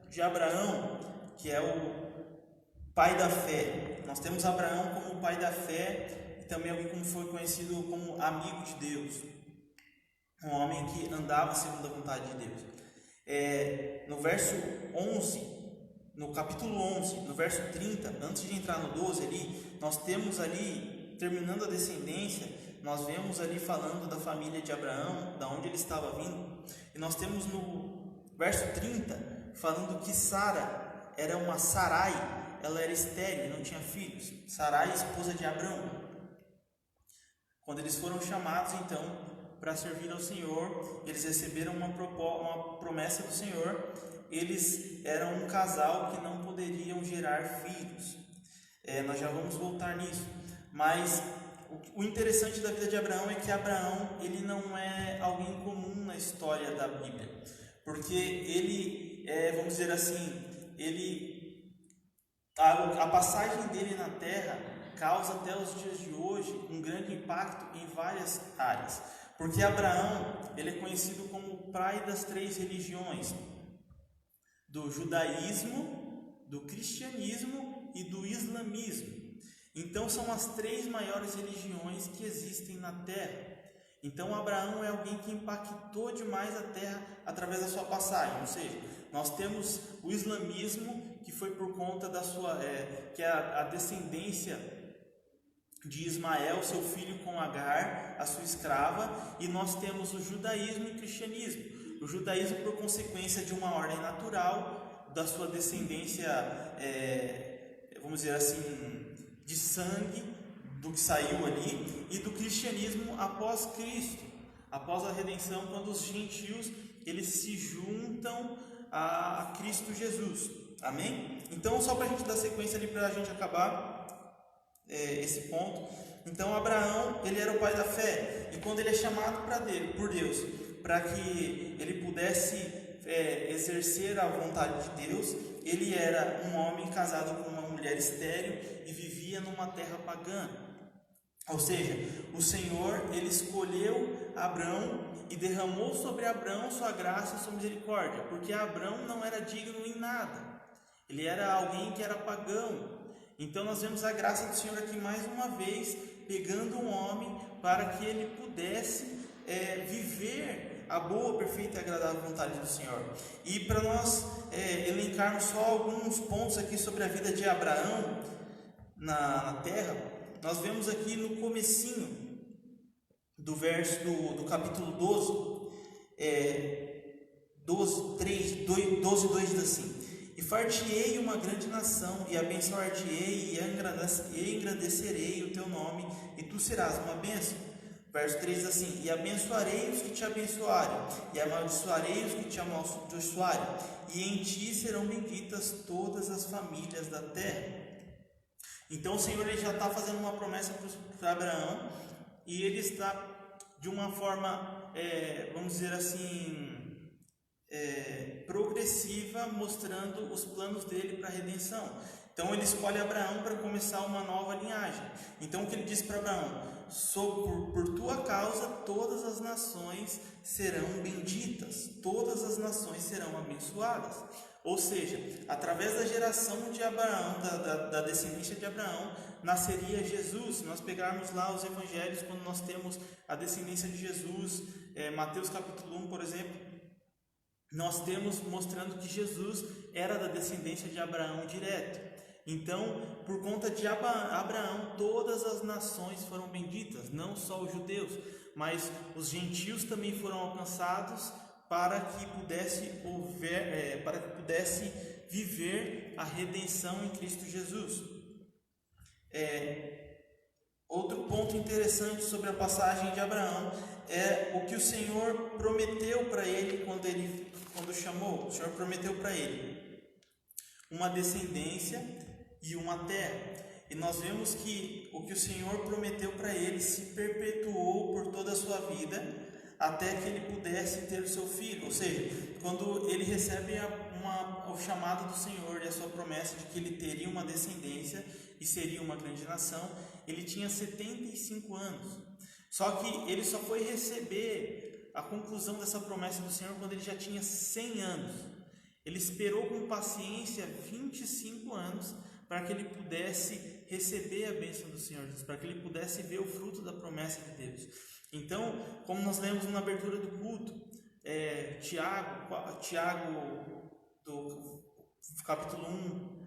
de Abraão, que é o pai da fé. Nós temos Abraão como o pai da fé e também alguém como foi conhecido como amigo de Deus, um homem que andava segundo a vontade de Deus. No verso 11, no capítulo 11, no verso 30, antes de entrar no 12 ali, nós temos ali, terminando a descendência, nós vemos ali falando da família de Abraão, da onde ele estava vindo, e nós temos no verso 30 falando que Sara era uma Sarai, ela era estéril, não tinha filhos. Sarai, esposa de Abraão. Quando eles foram chamados então para servir ao Senhor, eles receberam uma promessa do Senhor. Eles eram um casal que não poderiam gerar filhos. Nós já vamos voltar nisso, mas o interessante da vida de Abraão é que Abraão ele não é alguém comum na história da Bíblia, porque ele vamos dizer assim, a passagem dele na terra causa até os dias de hoje um grande impacto em várias áreas. Porque Abraão, ele é conhecido como o pai das 3 religiões, do judaísmo, do cristianismo e do islamismo. Então são as 3 maiores religiões que existem na Terra. Então Abraão é alguém que impactou demais a Terra através da sua passagem. Ou seja, nós temos o islamismo, que foi por conta da sua, que é a descendência de Ismael, seu filho, com Agar, a sua escrava, e nós temos o judaísmo e o cristianismo. O judaísmo por consequência de uma ordem natural, da sua descendência, vamos dizer assim, de sangue, do que saiu ali, e do cristianismo após Cristo, após a redenção, quando os gentios eles se juntam a Cristo Jesus. Amém? Então, só para a gente dar sequência ali, para a gente acabar esse ponto. Então Abraão, ele era o pai da fé, e quando ele é chamado por Deus para que ele pudesse exercer a vontade de Deus, ele era um homem casado com uma mulher estéril e vivia numa terra pagã. Ou seja, o Senhor, ele escolheu Abraão e derramou sobre Abraão sua graça e sua misericórdia, porque Abraão não era digno em nada, ele era alguém que era pagão. Então nós vemos a graça do Senhor aqui mais uma vez, pegando um homem para que ele pudesse viver a boa, perfeita e agradável vontade do Senhor. E para nós elencarmos só alguns pontos aqui sobre a vida de Abraão na terra, nós vemos aqui no comecinho do verso do capítulo 12, 2 diz assim: e far-te-ei uma grande nação, e abençoar-te-ei, e engrandecerei o teu nome, e tu serás uma bênção. Verso 3 diz assim: e abençoarei os que te abençoarem, e amaldiçoarei os que te amaldiçoarem, e em ti serão benditas todas as famílias da terra. Então o Senhor, ele já está fazendo uma promessa para Abraão, e ele está de uma forma, vamos dizer assim, progressiva, mostrando os planos dele para a redenção. Então ele escolhe Abraão para começar uma nova linhagem. Então o que ele diz para Abraão? Por tua causa todas as nações serão benditas, todas as nações serão abençoadas. Ou seja, através da geração de Abraão, da descendência de Abraão, nasceria Jesus. Se nós pegarmos lá os evangelhos, quando nós temos a descendência de Jesus, Mateus capítulo 1, por exemplo, nós temos mostrando que Jesus era da descendência de Abraão direto. Então, por conta de Abraão, todas as nações foram benditas, não só os judeus, mas os gentios também foram alcançados para que pudesse viver a redenção em Cristo Jesus. Outro ponto interessante sobre a passagem de Abraão é o que o Senhor prometeu para ele quando chamou. O Senhor prometeu para ele uma descendência e uma terra. E nós vemos que o que o Senhor prometeu para ele se perpetuou por toda a sua vida, até que ele pudesse ter o seu filho. Ou seja, quando ele recebe o chamado do Senhor e a sua promessa de que ele teria uma descendência e seria uma grande nação, ele tinha 75 anos. Só que ele só foi receber a conclusão dessa promessa do Senhor quando ele já tinha 100 anos. Ele esperou com paciência 25 anos para que ele pudesse receber a bênção do Senhor Jesus, para que ele pudesse ver o fruto da promessa de Deus. Então, como nós lemos na abertura do culto, Tiago do capítulo 1,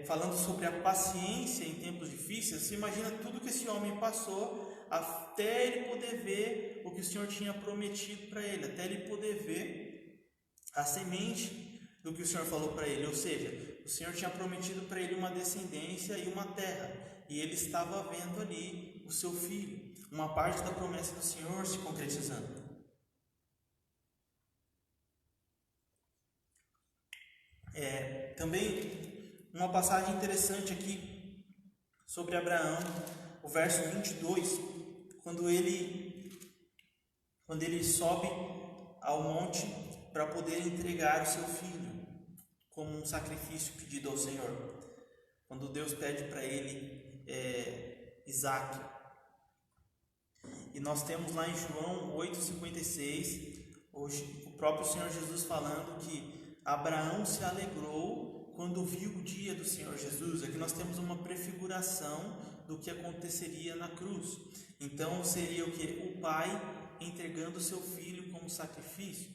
falando sobre a paciência em tempos difíceis, você imagina tudo que esse homem passou até ele poder ver o que o Senhor tinha prometido para ele, até ele poder ver a semente do que o Senhor falou para ele. Ou seja, o Senhor tinha prometido para ele uma descendência e uma terra, e ele estava vendo ali o seu filho, uma parte da promessa do Senhor se concretizando. Também uma passagem interessante aqui sobre Abraão, o verso 22, quando ele sobe ao monte para poder entregar o seu filho como um sacrifício pedido ao Senhor. Quando Deus pede para ele Isaac. E nós temos lá em João 8,56, hoje, o próprio Senhor Jesus falando que Abraão se alegrou quando viu o dia do Senhor Jesus. Aqui nós temos uma prefiguração do que aconteceria na cruz. Então seria o que? O pai entregando seu filho como sacrifício.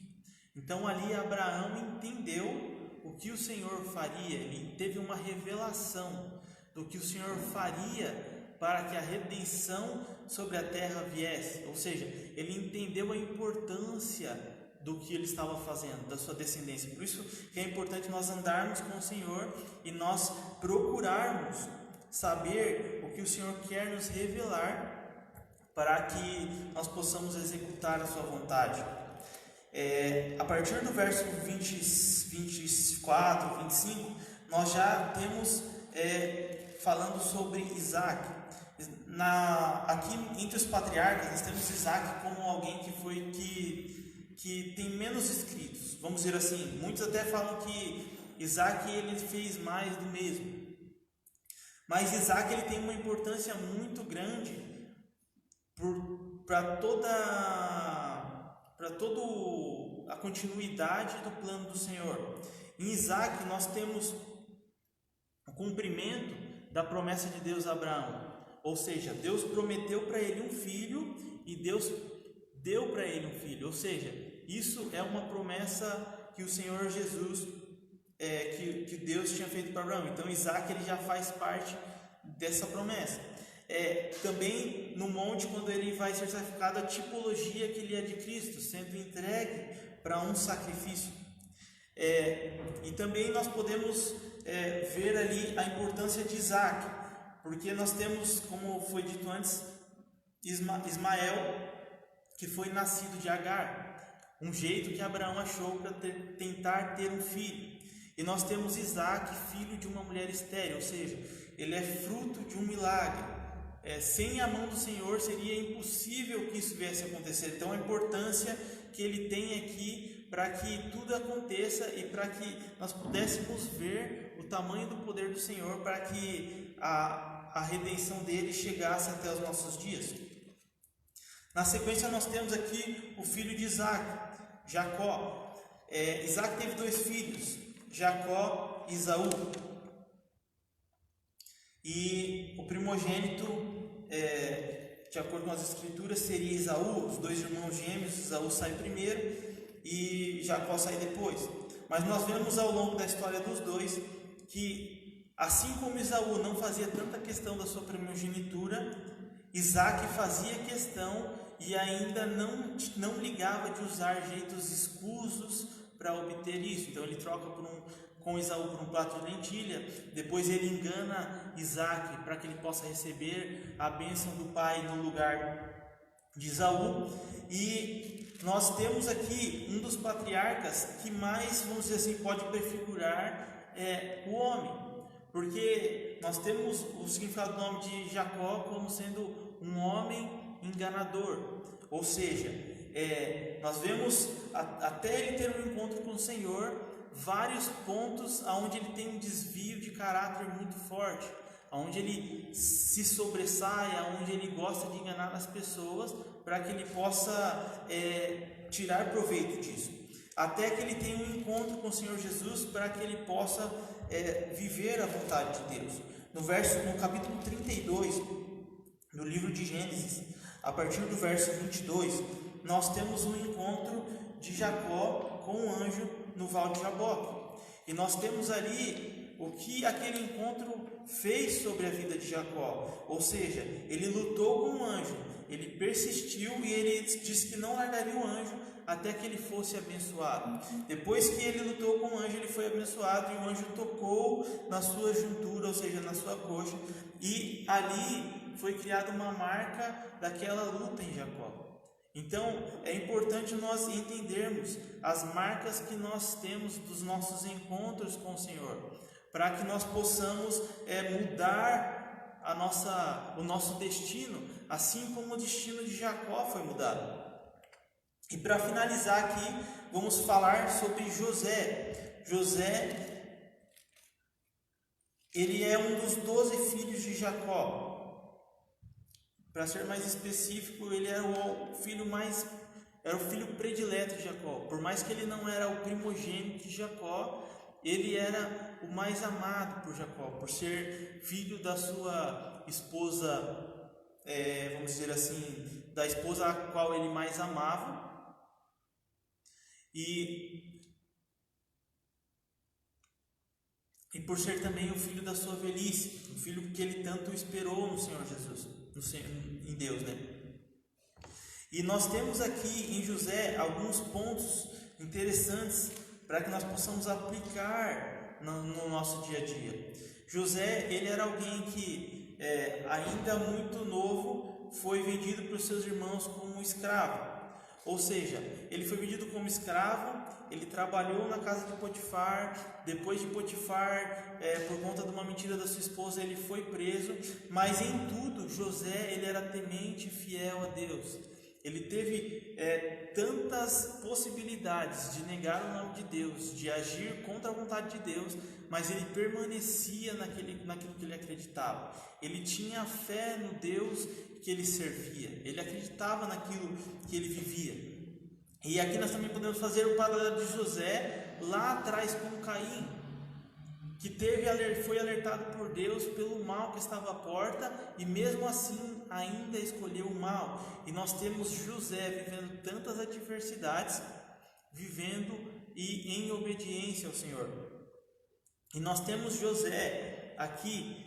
Então ali Abraão entendeu o que o Senhor faria, ele teve uma revelação do que o Senhor faria para que a redenção sobre a terra viesse. Ou seja, ele entendeu a importância do que ele estava fazendo, da sua descendência. Por isso que é importante nós andarmos com o Senhor e nós procurarmos saber o que o Senhor quer nos revelar para que nós possamos executar a sua vontade. A partir do verso 24, 25, nós já temos falando sobre Isaac. Aqui entre os patriarcas nós temos Isaac como alguém que tem menos escritos, vamos dizer assim. Muitos até falam que Isaac ele fez mais do mesmo, mas Isaac ele tem uma importância muito grande para toda a continuidade do plano do Senhor. Em Isaac nós temos o cumprimento da promessa de Deus a Abraão, ou seja, Deus prometeu para ele um filho e Deus deu para ele um filho, ou seja, isso é uma promessa que o Senhor Jesus, que Deus tinha feito para Abraão. Então Isaac ele já faz parte dessa promessa. Também no monte, quando ele vai ser sacrificado, a tipologia que ele é de Cristo, sendo entregue para um sacrifício. E também nós podemos ver ali a importância de Isaac, porque nós temos, como foi dito antes, Ismael, que foi nascido de Agar, um jeito que Abraão achou para tentar ter um filho. E nós temos Isaac, filho de uma mulher estéril, ou seja, ele é fruto de um milagre. Sem a mão do Senhor seria impossível que isso viesse a acontecer. Então a importância que ele tem aqui para que tudo aconteça e para que nós pudéssemos ver o tamanho do poder do Senhor, para que a redenção dele chegasse até os nossos dias. Na sequência nós temos aqui o filho de Isaac, Jacó. Isaac teve 2 filhos, Jacó e Esaú. E o primogênito, de acordo com as escrituras, seria Esaú. Os 2 irmãos gêmeos, Esaú sai primeiro e Jacó sai depois. Mas nós vemos ao longo da história dos dois que, assim como Esaú não fazia tanta questão da sua primogenitura, Isaac fazia questão e ainda não ligava de usar jeitos escusos para obter isso. Então ele troca com Esaú por um prato de lentilha, depois ele engana Isaac para que ele possa receber a bênção do pai no lugar de Esaú. E nós temos aqui um dos patriarcas que mais, vamos dizer assim, pode prefigurar o homem, porque nós temos o significado do nome de Jacó como sendo um homem enganador, ou seja, nós vemos até ele ter um encontro com o Senhor, vários pontos onde ele tem um desvio de caráter muito forte, onde ele se sobressai, onde ele gosta de enganar as pessoas para que ele possa tirar proveito disso, até que ele tenha um encontro com o Senhor Jesus para que ele possa viver a vontade de Deus. No capítulo 32 do livro de Gênesis, a partir do verso 22, nós temos um encontro de Jacó com um anjo no Val de Jaboque. E nós temos ali o que aquele encontro fez sobre a vida de Jacó. Ou seja, ele lutou com o anjo, ele persistiu e ele disse que não largaria o anjo até que ele fosse abençoado. Depois que ele lutou com o anjo, ele foi abençoado e o anjo tocou na sua juntura, ou seja, na sua coxa, e ali foi criada uma marca daquela luta em Jacó. Então é importante nós entendermos as marcas que nós temos dos nossos encontros com o Senhor, para que nós possamos mudar o nosso destino, assim como o destino de Jacó foi mudado. E para finalizar aqui, vamos falar sobre José. José, ele é um dos 12 filhos de Jacó. Para ser mais específico, ele era o filho predileto de Jacó. Por mais que ele não era o primogênito de Jacó, ele era o mais amado por Jacó, por ser filho da sua esposa, vamos dizer assim, da esposa a qual ele mais amava. E por ser também o filho da sua velhice, o filho que ele tanto esperou no Senhor Jesus, em Deus, né? E nós temos aqui em José alguns pontos interessantes para que nós possamos aplicar no nosso dia a dia. José, ele era alguém que ainda muito novo foi vendido para os seus irmãos como escravo. Ou seja, ele foi vendido como escravo, ele trabalhou na casa de Potifar. Depois de Potifar, por conta de uma mentira da sua esposa, ele foi preso. Mas em tudo, José, ele era temente e fiel a Deus. Ele teve tantas possibilidades de negar o nome de Deus, de agir contra a vontade de Deus, mas ele permanecia naquilo que ele acreditava. Ele tinha fé no Deus que ele servia, ele acreditava naquilo que ele vivia. E aqui nós também podemos fazer o paralelo de José lá atrás com Caim, que foi alertado por Deus pelo mal que estava à porta e mesmo assim ainda escolheu o mal. E nós temos José vivendo tantas adversidades, vivendo e em obediência ao Senhor. E nós temos José aqui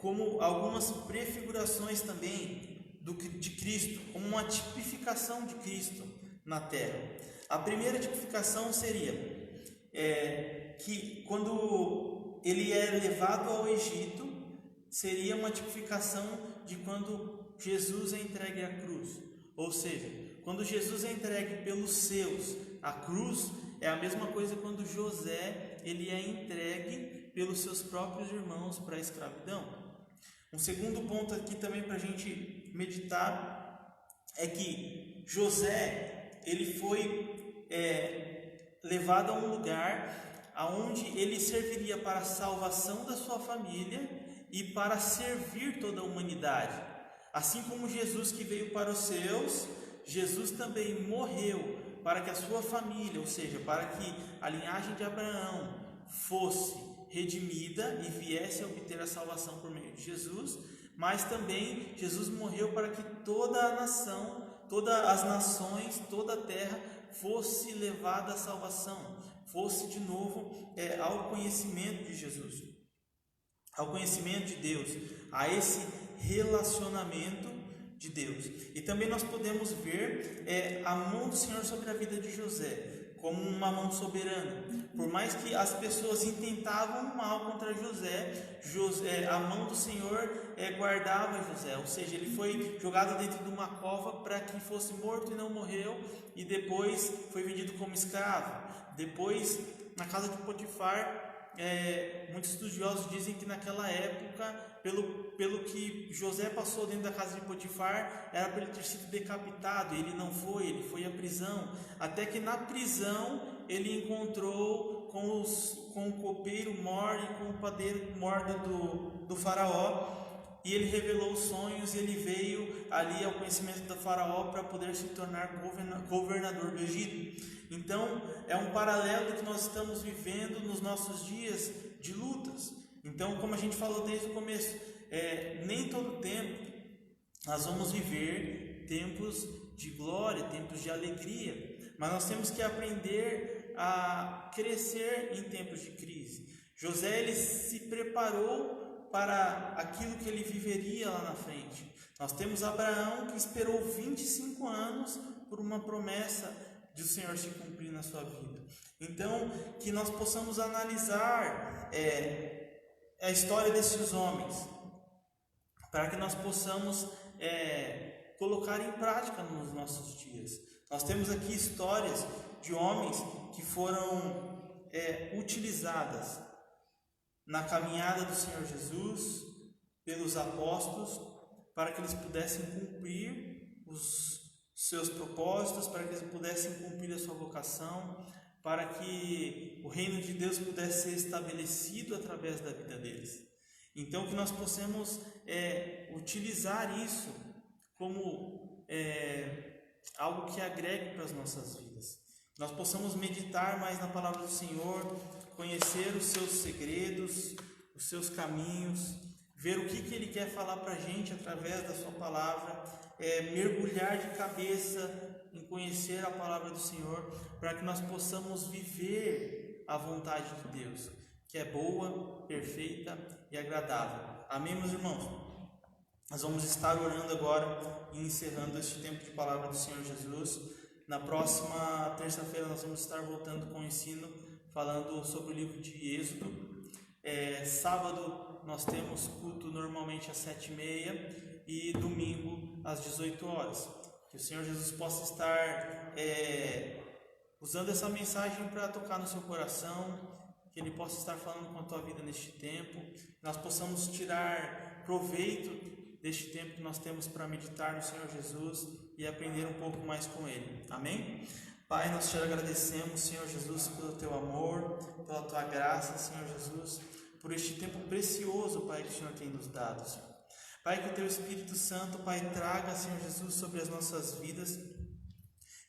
como algumas prefigurações também de Cristo, como uma tipificação de Cristo na terra. A primeira tipificação seria que quando ele é levado ao Egito, seria uma tipificação de quando Jesus é entregue à cruz. Ou seja, quando Jesus é entregue pelos seus à cruz, é a mesma coisa quando José ele é entregue pelos seus próprios irmãos para a escravidão. Um segundo ponto aqui também para a gente meditar é que José ele foi levado a um lugar aonde ele serviria para a salvação da sua família e para servir toda a humanidade. Assim como Jesus que veio para os seus, Jesus também morreu para que a sua família, ou seja, para que a linhagem de Abraão fosse redimida e viesse a obter a salvação por meio de Jesus, mas também Jesus morreu para que toda a nação, todas as nações, toda a terra fosse levada à salvação, fosse de novo ao conhecimento de Jesus, ao conhecimento de Deus, a esse relacionamento de Deus. E também nós podemos ver a mão do Senhor sobre a vida de José como uma mão soberana. Por mais que as pessoas intentavam mal contra José, a mão do Senhor guardava José, ou seja, ele foi jogado dentro de uma cova para que fosse morto e não morreu, e depois foi vendido como escravo. Depois, na casa de Potifar, muitos estudiosos dizem que naquela época, pelo que José passou dentro da casa de Potifar, era para ele ter sido decapitado. Ele não foi, ele foi à prisão, até que na prisão ele encontrou com o copeiro mor e com o padeiro mor do faraó, e ele revelou os sonhos, e ele veio ali ao conhecimento do faraó para poder se tornar governador do Egito. Então, é um paralelo do que nós estamos vivendo nos nossos dias de lutas. Então, como a gente falou desde o começo, nem todo tempo nós vamos viver tempos de glória, tempos de alegria, mas nós temos que aprender a crescer em tempos de crise. José, ele se preparou para aquilo que ele viveria lá na frente. Nós temos Abraão, que esperou 25 anos por uma promessa de o Senhor se cumprir na sua vida. Então, que nós possamos analisar a história desses homens, para que nós possamos colocar em prática nos nossos dias. Nós temos aqui histórias de homens que foram utilizadas na caminhada do Senhor Jesus pelos apóstolos, para que eles pudessem cumprir os seus propósitos, para que eles pudessem cumprir a sua vocação, para que o reino de Deus pudesse ser estabelecido através da vida deles. Então, que nós possamos utilizar isso como algo que agregue para as nossas vidas. Nós possamos meditar mais na palavra do Senhor, conhecer os seus segredos, os seus caminhos, ver o que Ele quer falar para a gente através da sua palavra, mergulhar de cabeça em conhecer a palavra do Senhor, para que nós possamos viver a vontade de Deus, que é boa, perfeita e agradável. Amém, meus irmãos? Nós vamos estar orando agora e encerrando este tempo de palavra do Senhor Jesus. Na próxima terça-feira nós vamos estar voltando com o ensino, falando sobre o livro de Êxodo. Sábado nós temos culto normalmente às 7h30 e domingo às 18 horas. Que o Senhor Jesus possa estar usando essa mensagem para tocar no seu coração, que Ele possa estar falando com a tua vida neste tempo, que nós possamos tirar proveito deste tempo que nós temos para meditar no Senhor Jesus e aprender um pouco mais com Ele. Amém? Pai, nós te agradecemos, Senhor Jesus, pelo Teu amor, pela Tua graça, Senhor Jesus, por este tempo precioso, Pai, que o Senhor tem nos dado, Senhor. Pai, que o Teu Espírito Santo, Pai, traga, Senhor Jesus, sobre as nossas vidas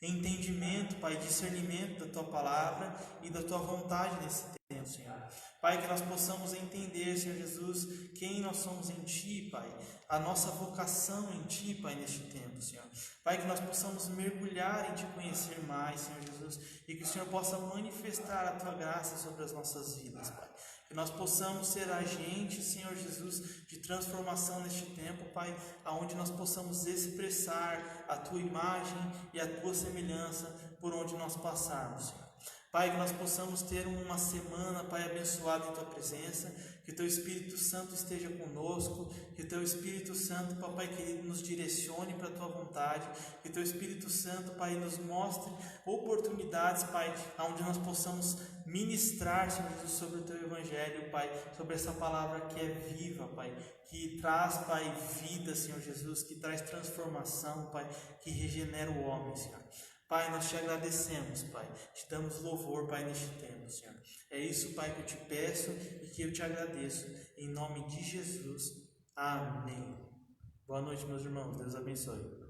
entendimento, Pai, discernimento da Tua palavra e da Tua vontade nesse tempo, Senhor. Pai, que nós possamos entender, Senhor Jesus, quem nós somos em Ti, Pai, a nossa vocação em Ti, Pai, neste tempo, Senhor. Pai, que nós possamos mergulhar em Te conhecer mais, Senhor Jesus, e que o Senhor possa manifestar a Tua graça sobre as nossas vidas, Pai. Que nós possamos ser agentes, Senhor Jesus, de transformação neste tempo, Pai, aonde nós possamos expressar a Tua imagem e a Tua semelhança por onde nós passarmos, Senhor. Pai, que nós possamos ter uma semana, Pai, abençoada em Tua presença, que o Teu Espírito Santo esteja conosco, que o Teu Espírito Santo, Papai querido, nos direcione para a Tua vontade, que o Teu Espírito Santo, Pai, nos mostre oportunidades, Pai, onde nós possamos ministrar, Senhor Jesus, sobre o Teu Evangelho, Pai, sobre essa palavra que é viva, Pai, que traz, Pai, vida, Senhor Jesus, que traz transformação, Pai, que regenera o homem, Senhor. Pai, nós Te agradecemos, Pai, Te damos louvor, Pai, neste tempo, Senhor. É isso, Pai, que eu Te peço e que eu Te agradeço, em nome de Jesus. Amém. Boa noite, meus irmãos, Deus abençoe.